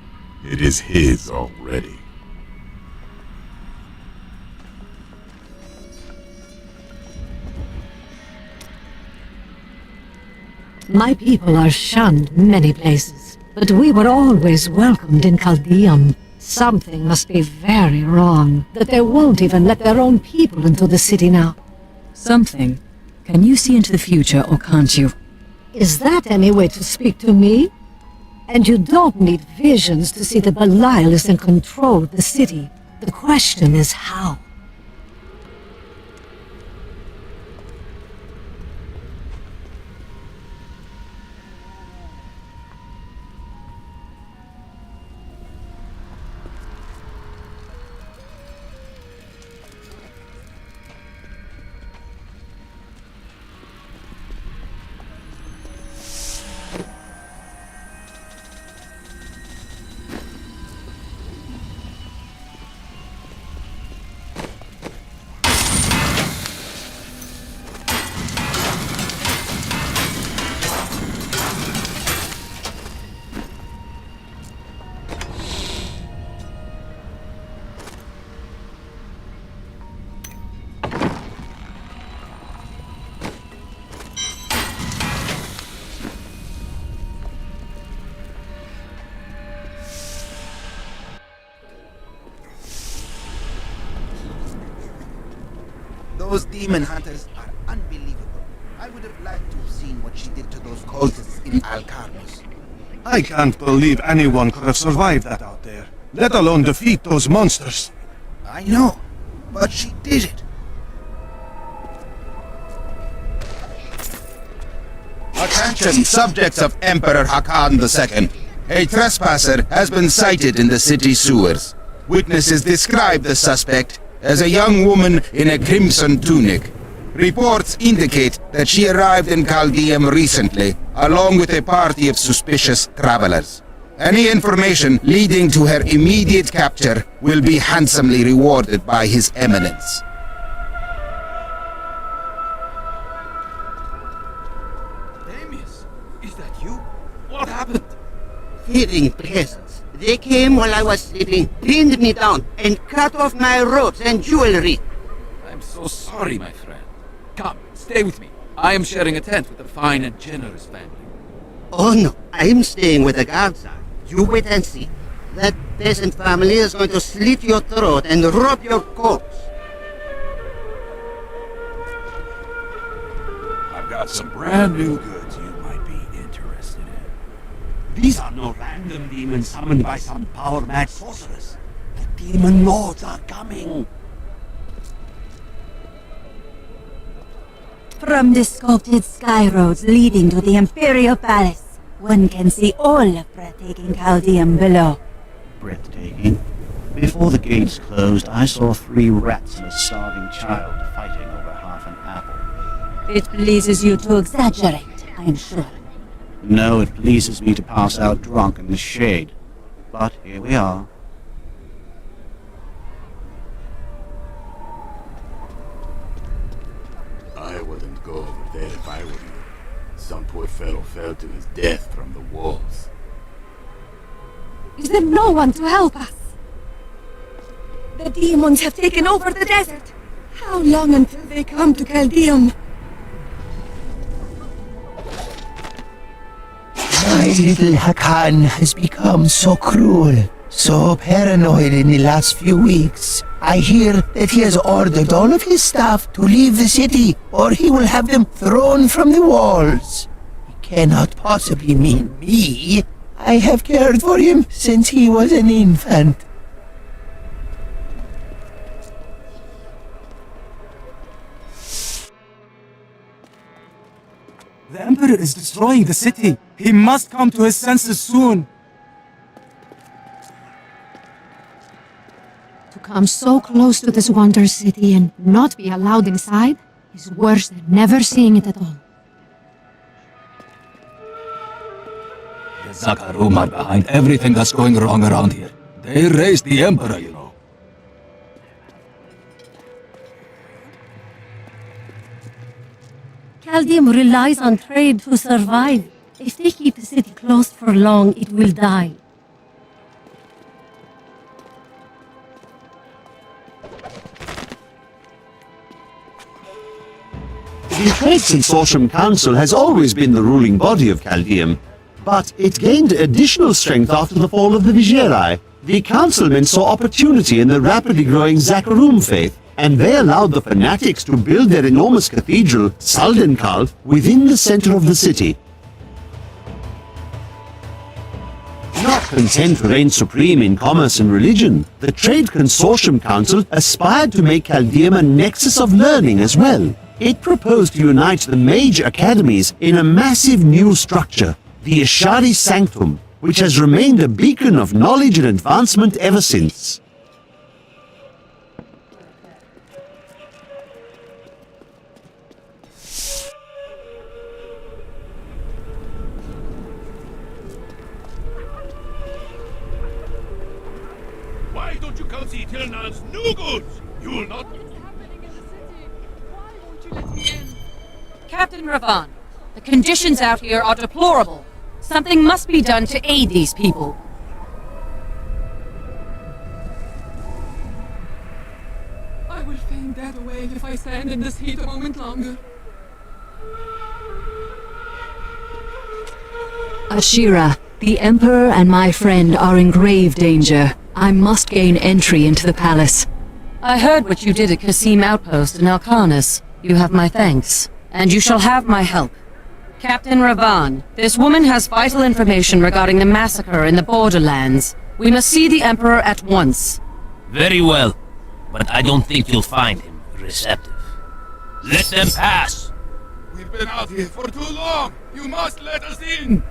F: It is his already.
T: My people are shunned many places, but we were always welcomed in Caldeum. Something must be very wrong, that they won't even let their own people into the city now.
E: Something? Can you see into the future, or can't you?
T: Is that any way to speak to me? And you don't need visions to see that Belial is in control of the city. The question is how.
J: Those demon hunters are unbelievable. I would have liked to have seen what she did to those cultists in Alcarnos.
D: I can't believe anyone could have survived that out there, let alone defeat those monsters.
J: I know, but she did it. Attention, subjects of Emperor Hakan II. A trespasser has been sighted in the city sewers. Witnesses describe the suspect as a young woman in a crimson tunic. Reports indicate that she arrived in Caldeum recently, along with a party of suspicious travelers. Any information leading to her immediate capture will be handsomely rewarded by His Eminence.
L: Damius, is that you? What happened?
N: Fearing presence. They came while I was sleeping, pinned me down, and cut off my robes and jewelry.
W: I'm so sorry, my friend. Come, stay with me. I am sharing a tent with a fine and generous family.
N: Oh no, I'm staying with the guards. You wait and see. That peasant family is going to slit your throat and rob your corpse.
D: I've got some brand new goods you might be interested in. These are no random demons summoned by some power-mad sorceress. The demon lords are coming.
A: From the sculpted sky roads leading to the Imperial Palace, one can see all of breathtaking Caldeum below.
X: Breathtaking. Before the gates closed, I saw 3 rats and a starving child fighting over half an apple.
A: It pleases you to exaggerate, I'm sure.
X: No, it pleases me to pass out drunk in the shade. But here we are.
Y: I wouldn't go over there if I were you. Some poor fellow fell to his death from the walls.
B: Is there no one to help us? The demons have taken over the desert. How long until they come to Caldeum?
Z: My little Hakan has become so cruel, so paranoid in the last few weeks. I hear that he has ordered all of his staff to leave the city, or he will have them thrown from the walls. He cannot possibly mean me. I have cared for him since he was an infant.
L: The Emperor is destroying the city. He must come to his senses soon.
H: To come so close to this wonder city and not be allowed inside is worse than never seeing it at all.
W: The Zakarum are behind everything that's going wrong around here. They raised the Emperor, you know.
T: Chaldeum relies on trade to survive. If they keep the city closed for long, it will die.
I: The Trade Consortium Council has always been the ruling body of Chaldeum, but it gained additional strength after the fall of the Vigieri. The councilmen saw opportunity in the rapidly growing Zakarum faith, and they allowed the fanatics to build their enormous cathedral, Saldenkal, within the center of the city. Not content to reign supreme in commerce and religion, the Trade Consortium Council aspired to make Chaldeum a nexus of learning as well. It proposed to unite the mage academies in a massive new structure, the Ishari Sanctum, which has remained a beacon of knowledge and advancement ever since.
Q: Why don't you come see Tirnan's new goods? You will not...
M: Captain Ravan, the conditions out here are deplorable. Something must be done to aid these people.
B: I will faint dead away if I stand in this heat a moment longer.
E: Ashira, the Emperor and my friend are in grave danger. I must gain entry into the palace.
M: I heard what you did at Kasim Outpost in Alcarnus. You have my thanks, and you shall have my help. Captain Ravan, this woman has vital information regarding the massacre in the borderlands. We must see the Emperor at once.
O: Very well, but I don't think you'll find him receptive. Let them pass!
Q: We've been out here for too long! You must let us in!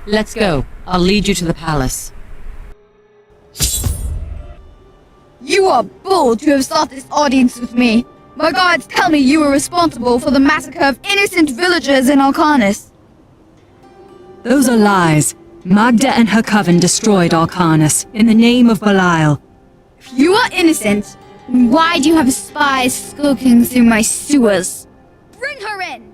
M: Let's go. I'll lead you to the palace.
P: You are bold to have sought this audience with me. My guards tell me you were responsible for the massacre of innocent villagers in Alcarnus.
E: Those are lies. Magda and her coven destroyed Alcarnus in the name of Belial.
P: If you are innocent, then why do you have spies skulking through my sewers? Bring her in!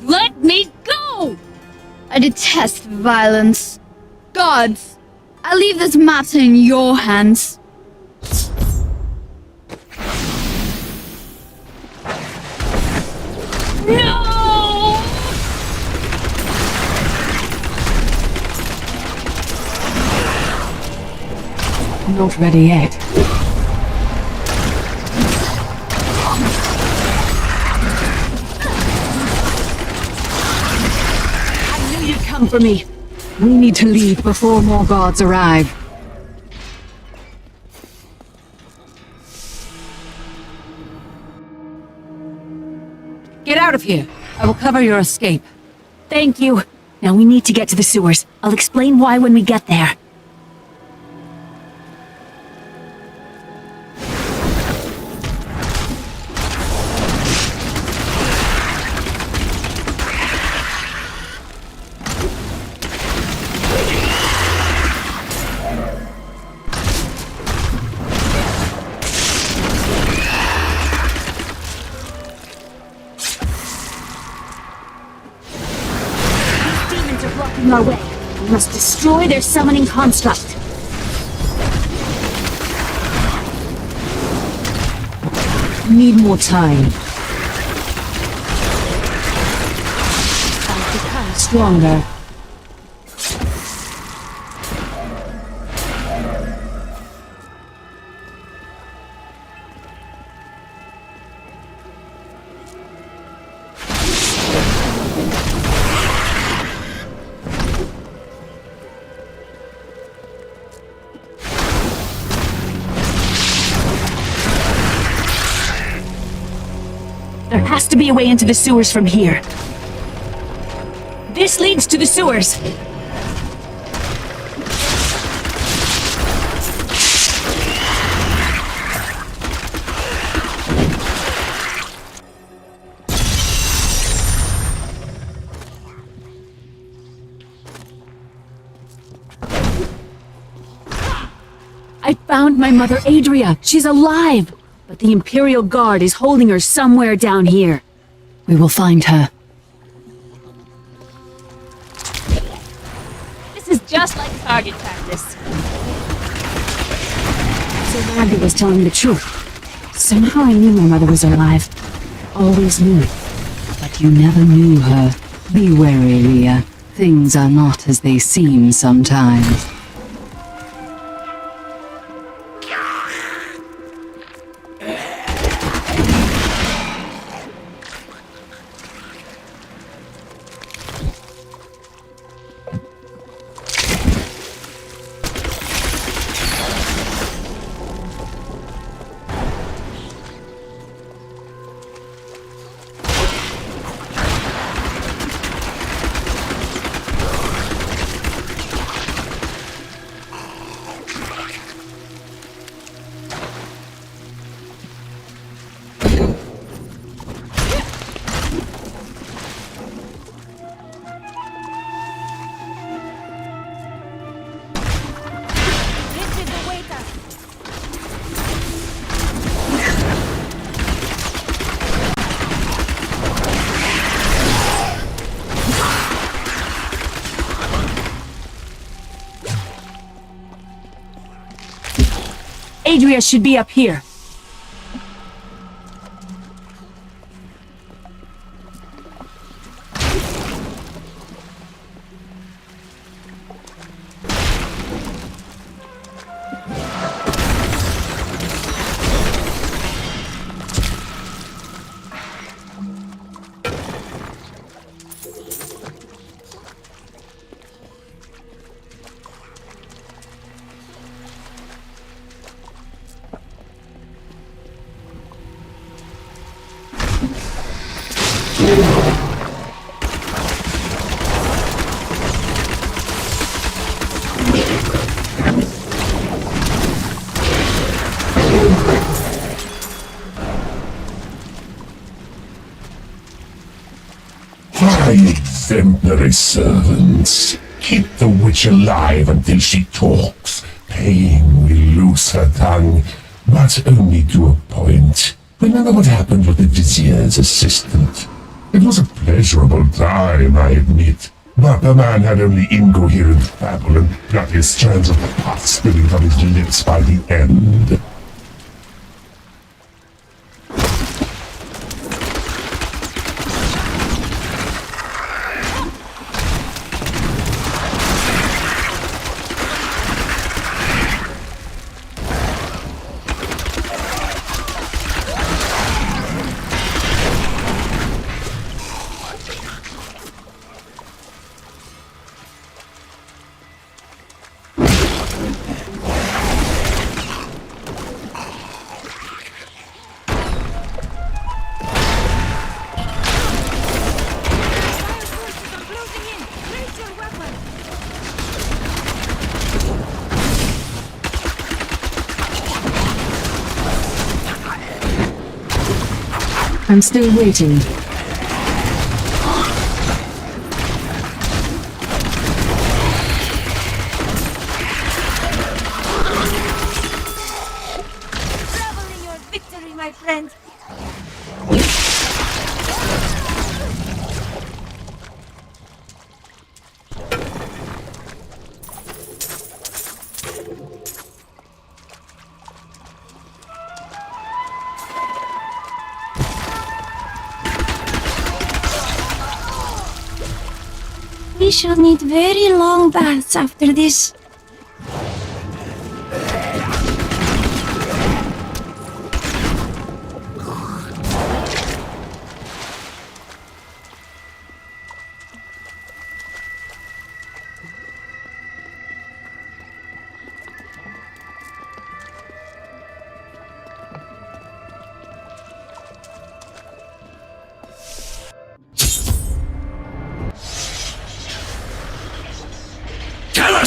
T: Let me go!
P: I detest violence. Gods, I leave this matter in your hands.
T: No!
E: Not ready yet.
M: Come for me.
E: We need to leave before more guards arrive.
M: Get out of here. I will cover your escape.
A: Thank you. Now we need to get to the sewers. I'll explain why when we get there. Our way. We must destroy their summoning construct.
E: Need more time.
A: I've become
E: Stronger.
A: has to be a way into the sewers from here. This leads to the sewers. I found my mother Adria. She's alive. But the Imperial Guard is holding her somewhere down here.
E: We will find her.
A: This is just like target practice. So Magda was telling the truth. Somehow I knew my mother was alive. Always knew it.
E: But you never knew her. Be wary, Leah. Things are not as they seem sometimes.
A: Adria should be up here.
C: Exemplary servants. Keep the witch alive until she talks. Pain will loose her tongue, but only to a point. Remember what happened with the vizier's assistant. It was a pleasurable time, I admit. But the man had only incoherent babble and got his strands of pus spilling from his lips by the end.
E: I'm still waiting.
A: Revel in your victory, my friend. We shall need very long baths after this.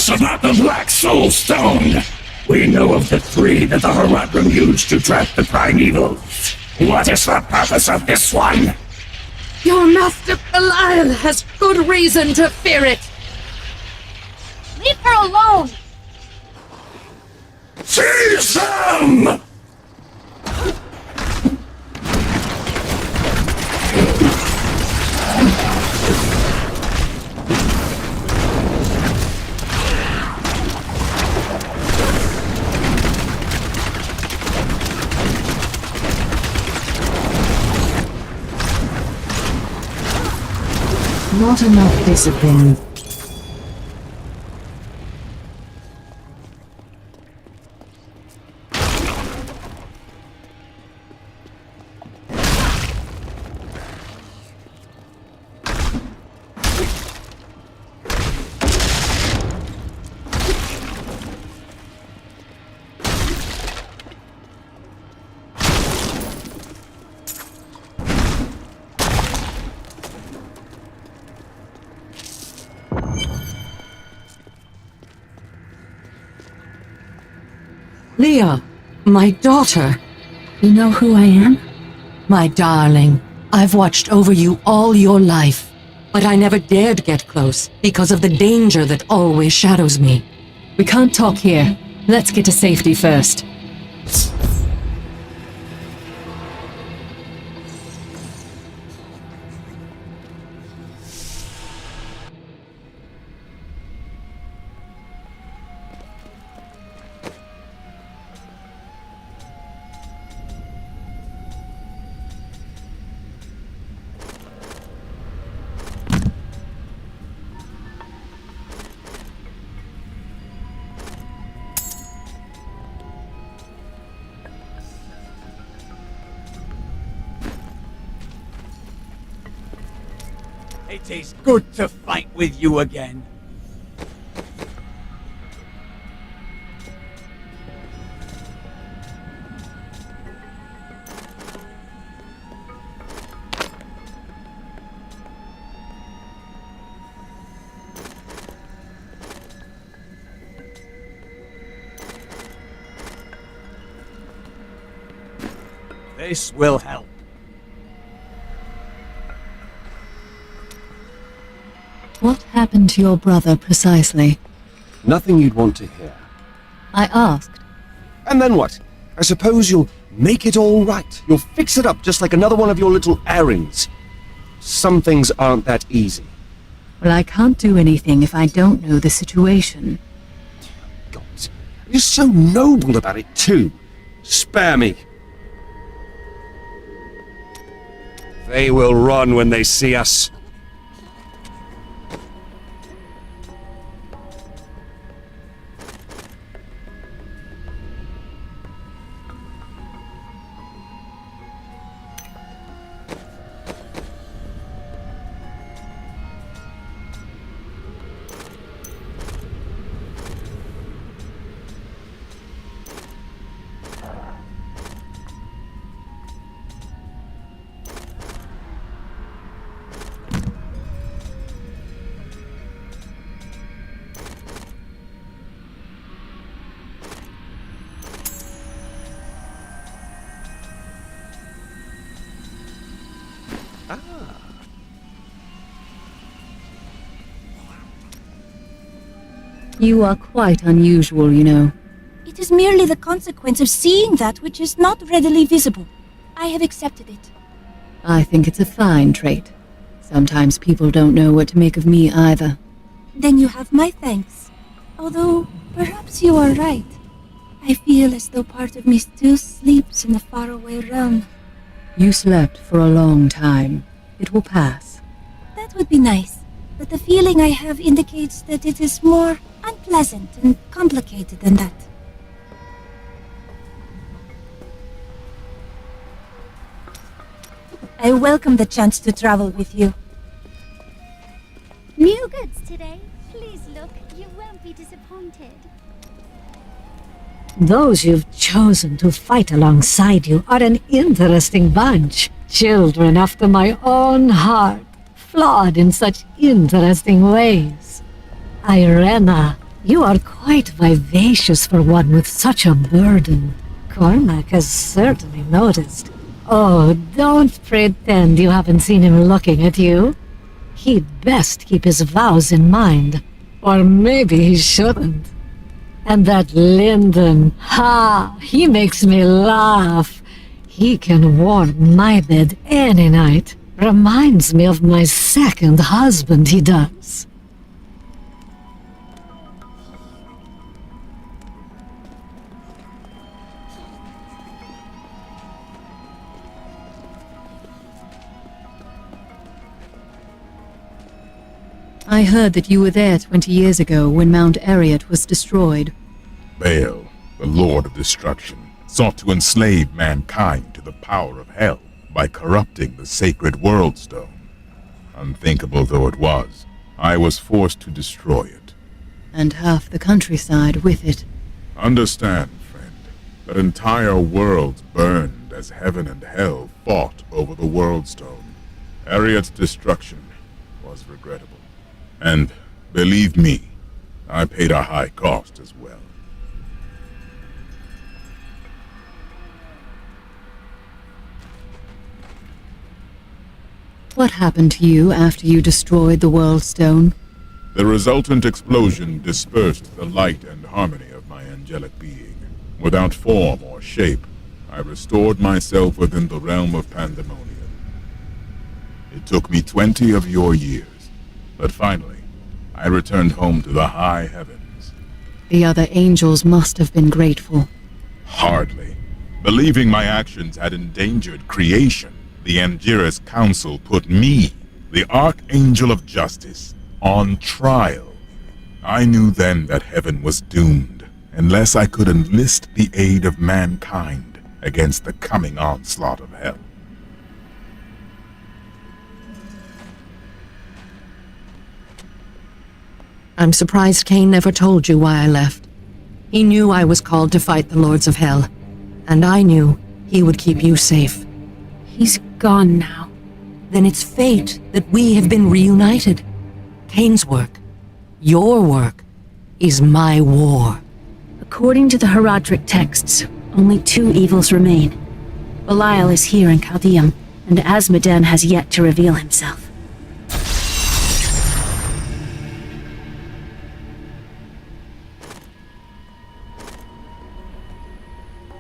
C: us about the Black Soul Stone? We know of the 3 that the Horadrim used to trap the primevals. What is the purpose of this one?
B: Your master Belial has good reason to fear it.
P: Leave her alone!
C: Seize them!
T: Not enough discipline.
M: Leah, my daughter.
T: You know who I am?
M: My darling, I've watched over you all your life, but I never dared get close because of the danger that always shadows me.
E: We can't talk here. Let's get to safety first.
D: It is good to fight with you again. This will help.
E: What happened to your brother precisely?
G: Nothing you'd want to hear.
E: I asked.
G: And then what? I suppose you'll make it all right. You'll fix it up just like another one of your little errands. Some things aren't that easy.
E: Well, I can't do anything if I don't know the situation.
G: God, you're so noble about it too. Spare me. They will run when they see us.
E: You are quite unusual, you know.
A: It is merely the consequence of seeing that which is not readily visible. I have accepted it.
E: I think it's a fine trait. Sometimes people don't know what to make of me either.
A: Then you have my thanks. Although, perhaps you are right. I feel as though part of me still sleeps in the faraway realm.
E: You slept for a long time. It will pass.
A: That would be nice, but the feeling I have indicates that it is more unpleasant and complicated than that. I welcome the chance to travel with you.
K: New goods today. Please look, you won't be disappointed.
T: Those you've chosen to fight alongside you are an interesting bunch. Children after my own heart, flawed in such interesting ways. Irena, You are quite vivacious for one with such a burden. Cormac has certainly noticed. Oh, don't pretend you haven't seen him looking at you. He'd best keep his vows in mind. Or maybe he shouldn't. And that Lyndon, he makes me laugh. He can warm my bed any night. Reminds me of my second husband, he does.
E: I heard that you were there 20 years ago when Mount Ariat was destroyed.
F: Baal, the Lord of Destruction, sought to enslave mankind to the power of hell by corrupting the sacred World Stone. Unthinkable though it was, I was forced to destroy it.
E: And half the countryside with it.
F: Understand, friend, that entire worlds burned as heaven and hell fought over the World Stone. Ariat's destruction was regrettable. And, believe me, I paid a high cost as well.
E: What happened to you after you destroyed the World Stone?
F: The resultant explosion dispersed the light and harmony of my angelic being. Without form or shape, I restored myself within the realm of pandemonium. It took me 20 of your years, but finally, I returned home to the high heavens.
E: The other angels must have been grateful.
F: Hardly. Believing my actions had endangered creation, the Angiras Council put me, the Archangel of Justice, on trial. I knew then that heaven was doomed, unless I could enlist the aid of mankind against the coming onslaught of hell.
M: I'm surprised Cain never told you why I left. He knew I was called to fight the Lords of Hell, and I knew he would keep you safe.
A: He's gone now. Then it's fate that we have been reunited.
M: Cain's work, your work, is my war.
A: According to the Herodric texts, only 2 evils remain. Belial is here in Chaldeum, and Azmodan has yet to reveal himself.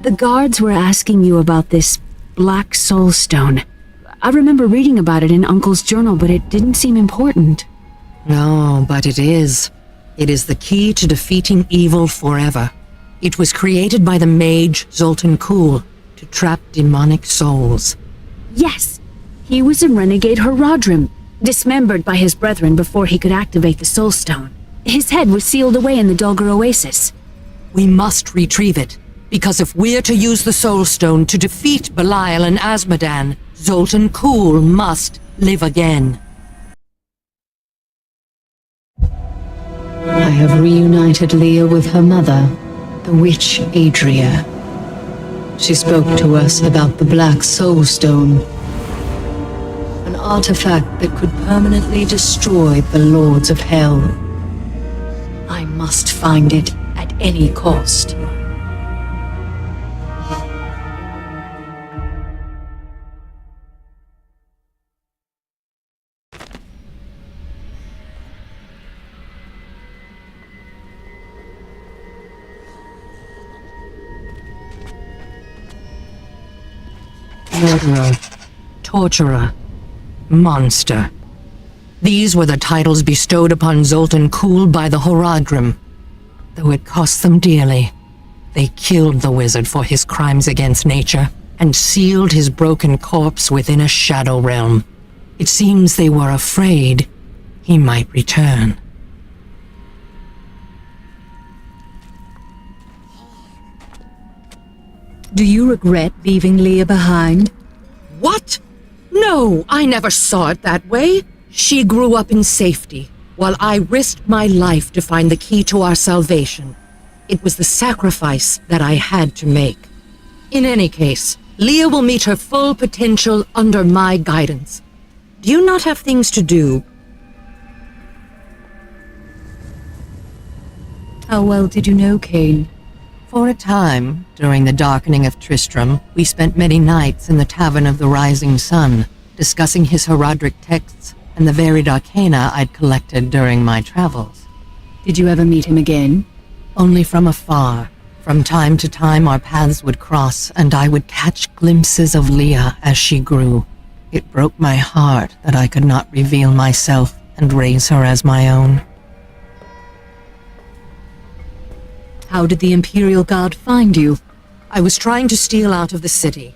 A: The guards were asking you about this Black Soul Stone. I remember reading about it in Uncle's journal, but it didn't seem important.
M: No, but it is. It is the key to defeating evil forever. It was created by the mage Zoltan Kuhl to trap demonic souls.
A: Yes! He was a renegade Herodrim, dismembered by his brethren before he could activate the Soul Stone. His head was sealed away in the Dulgar Oasis.
M: We must retrieve it, because if we're to use the Soul Stone to defeat Belial and Azmodan, Zoltan Kuhl must live again.
E: I have reunited Leah with her mother, the witch Adria. She spoke to us about the Black Soul Stone, an artifact that could permanently destroy the Lords of Hell. I must find it at any cost.
M: Murderer, torturer, monster. These were the titles bestowed upon Zoltan Kuhl by the Horadrim. Though it cost them dearly, they killed the wizard for his crimes against nature and sealed his broken corpse within a shadow realm. It seems they were afraid he might return.
E: Do you regret leaving Leah behind?
M: What? No, I never saw it that way. She grew up in safety, while I risked my life to find the key to our salvation. It was the sacrifice that I had to make. In any case, Leah will meet her full potential under my guidance. Do you not have things to do?
B: How well did you know Cain?
M: For a time, during the darkening of Tristram, we spent many nights in the Tavern of the Rising Sun, discussing his heraldic texts and the varied arcana I'd collected during my travels.
E: Did you ever meet him again?
M: Only from afar. From time to time our paths would cross, and I would catch glimpses of Leah as she grew. It broke my heart that I could not reveal myself and raise her as my own.
B: How did the Imperial Guard find you?
M: I was trying to steal out of the city.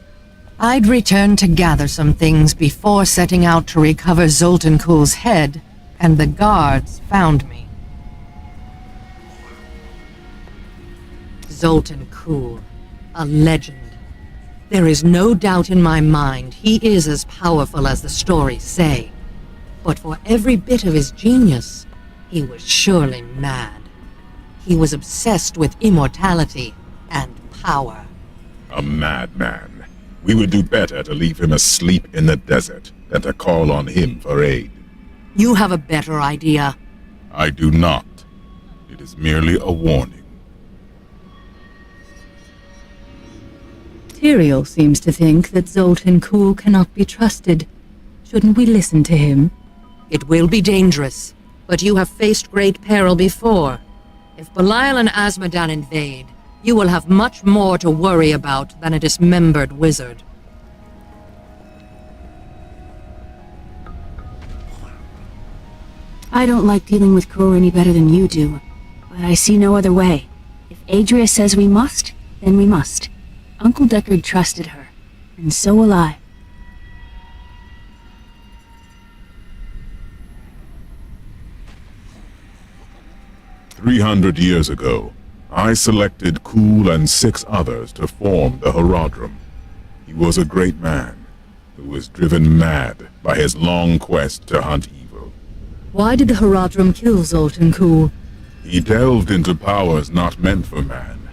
M: I'd returned to gather some things before setting out to recover Zoltan Kuhl's head, and the guards found me. Zoltan Kuhl, a legend. There is no doubt in my mind he is as powerful as the stories say. But for every bit of his genius, he was surely mad. He was obsessed with immortality and power.
F: A madman. We would do better to leave him asleep in the desert than to call on him for aid.
M: You have a better idea.
F: I do not. It is merely a warning.
B: Tyrael seems to think that Zoltan Kuhl cannot be trusted. Shouldn't we listen to him?
M: It will be dangerous, but you have faced great peril before. If Belial and Azmodan invade, you will have much more to worry about than a dismembered wizard.
A: I don't like dealing with Kuhl any better than you do, but I see no other way. If Adria says we must, then we must. Uncle Deckard trusted her, and so will I.
F: "300 years ago, I selected Kuhl and 6 others to form the Herodrum. He was a great man, who was driven mad by his long quest to hunt evil.
B: Why did the Herodrum kill Zoltan Kuhl?
F: He delved into powers not meant for man,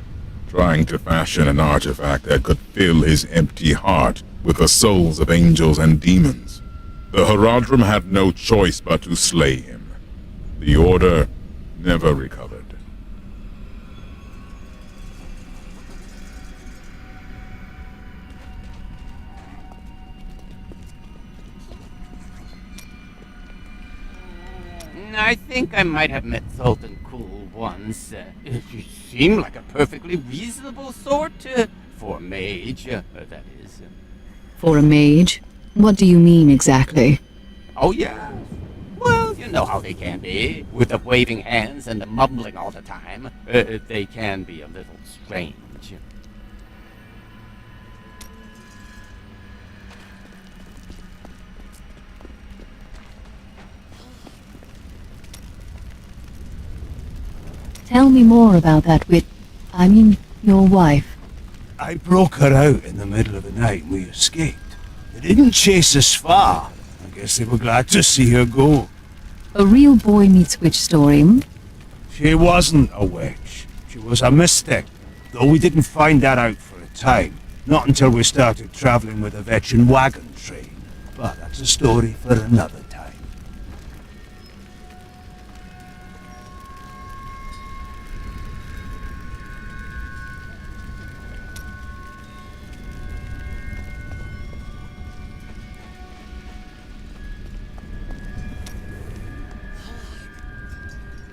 F: trying to fashion an artifact that could fill his empty heart with the souls of angels and demons. The Herodrum had no choice but to slay him. The Order never recovered.
O: I think I might have met Zoltan Kuhl once. He seemed like a perfectly reasonable sort, for a mage, that is.
E: For a mage? What do you mean exactly?
O: Oh yeah? Well, you know how they can be, with the waving hands and the mumbling all the time. They can be a little strange.
B: Tell me more about that your wife.
D: I broke her out in the middle of the night and we escaped. They didn't chase us far. I guess they were glad to see her go.
B: A real boy meets witch story, hmm?
D: She wasn't a witch. She was a mystic. Though we didn't find that out for a time. Not until we started traveling with a veteran wagon train. But that's a story for another time.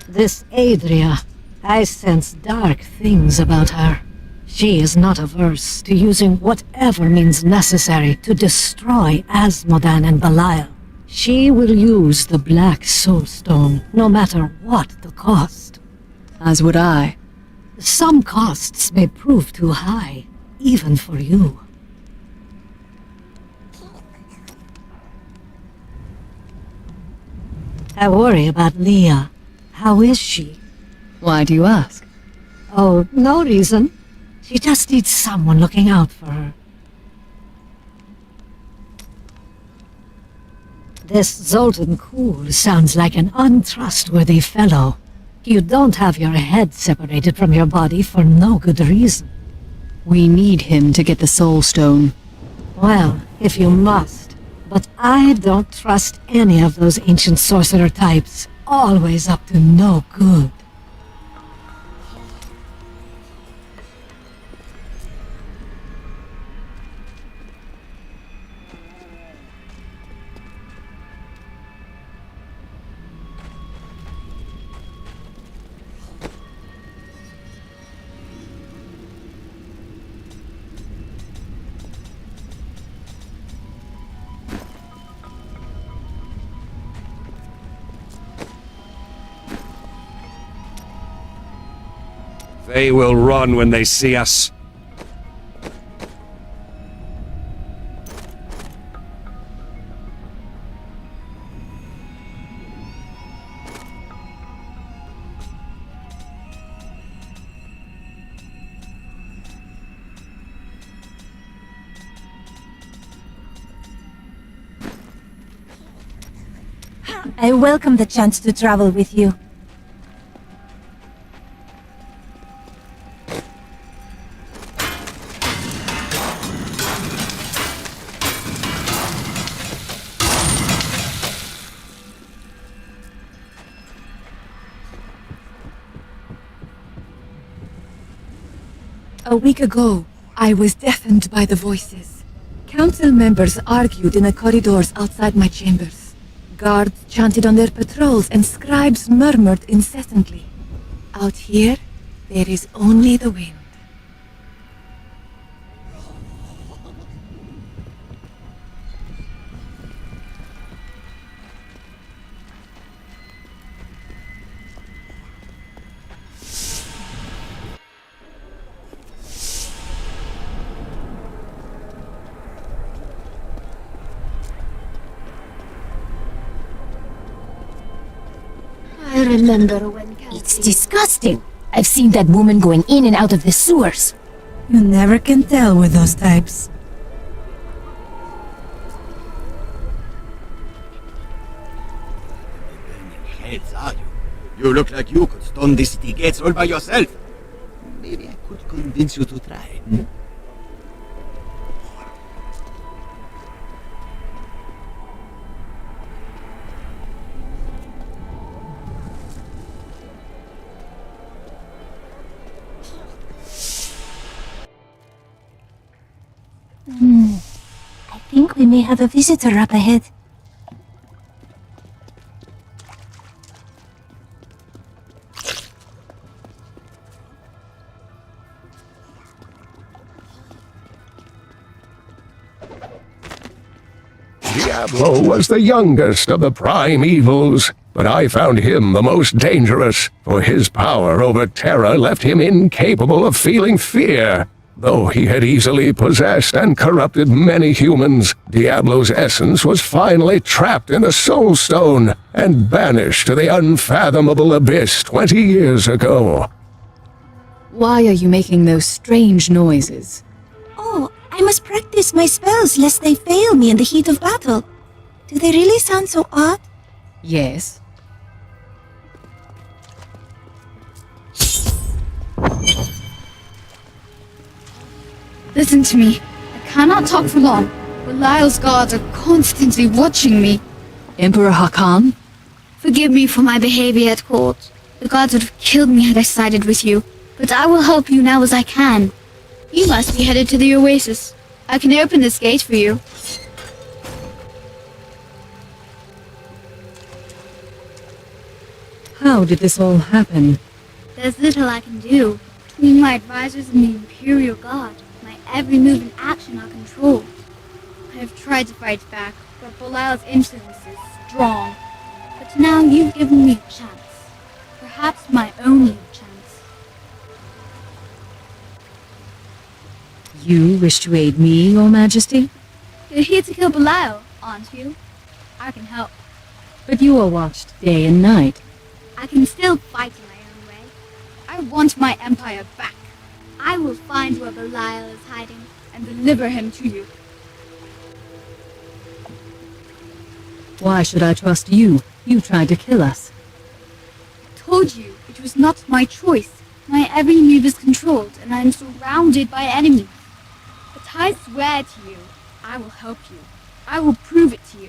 T: This Adria, I sense dark things about her. She is not averse to using whatever means necessary to destroy Azmodan and Belial. She will use the Black Soulstone, no matter what the cost.
E: As would I.
T: Some costs may prove too high, even for you. I worry about Leah. How is she?
E: Why do you ask?
T: Oh, no reason. She just needs someone looking out for her. This Zoltan Kuhl sounds like an untrustworthy fellow. You don't have your head separated from your body for no good reason.
E: We need him to get the Soul Stone.
T: Well, if you must. But I don't trust any of those ancient sorcerer types. Always up to no good.
G: They will run when they see us.
A: I welcome the chance to travel with you.
B: A week ago, I was deafened by the voices. Council members argued in the corridors outside my chambers. Guards chanted on their patrols and scribes murmured incessantly. Out here, there is only the wind.
A: I remember when It's disgusting. I've seen that woman going in and out of the sewers.
J: You never can tell with those types.
X: Heads, are you? You look like you could stone the city gates all by yourself. Maybe I could convince you to try.
A: I think we may have a visitor up ahead.
C: Diablo was the youngest of the prime evils, but I found him the most dangerous, for his power over Terra left him incapable of feeling fear. Though he had easily possessed and corrupted many humans, Diablo's essence was finally trapped in a soul stone and banished to the unfathomable abyss 20 years ago.
E: Why are you making those strange noises?
A: Oh, I must practice my spells lest they fail me in the heat of battle. Do they really sound so odd?
E: Yes.
P: Listen to me. I cannot talk for long. Belial's guards are constantly watching me.
E: Emperor Hakan?
P: Forgive me for my behavior at court. The gods would have killed me had I sided with you, but I will help you now as I can. You must be headed to the oasis. I can open this gate for you.
E: How did this all happen?
P: There's little I can do. Between my advisors and the Imperial Guard, my every move and action are controlled. I have tried to fight back, but Belial's influence is strong. But now you've given me a chance. Perhaps my only chance.
E: You wish to aid me, Your Majesty?
P: You're here to kill Belial, aren't you? I can help.
E: But you are watched day and night.
P: I can still fight in my own way. I want my empire back. I will find where Belial is hiding and deliver him to you.
E: Why should I trust you? You tried to kill us.
P: I told you it was not my choice. My every move is controlled and I am surrounded by enemies. But I swear to you, I will help you. I will prove it to you.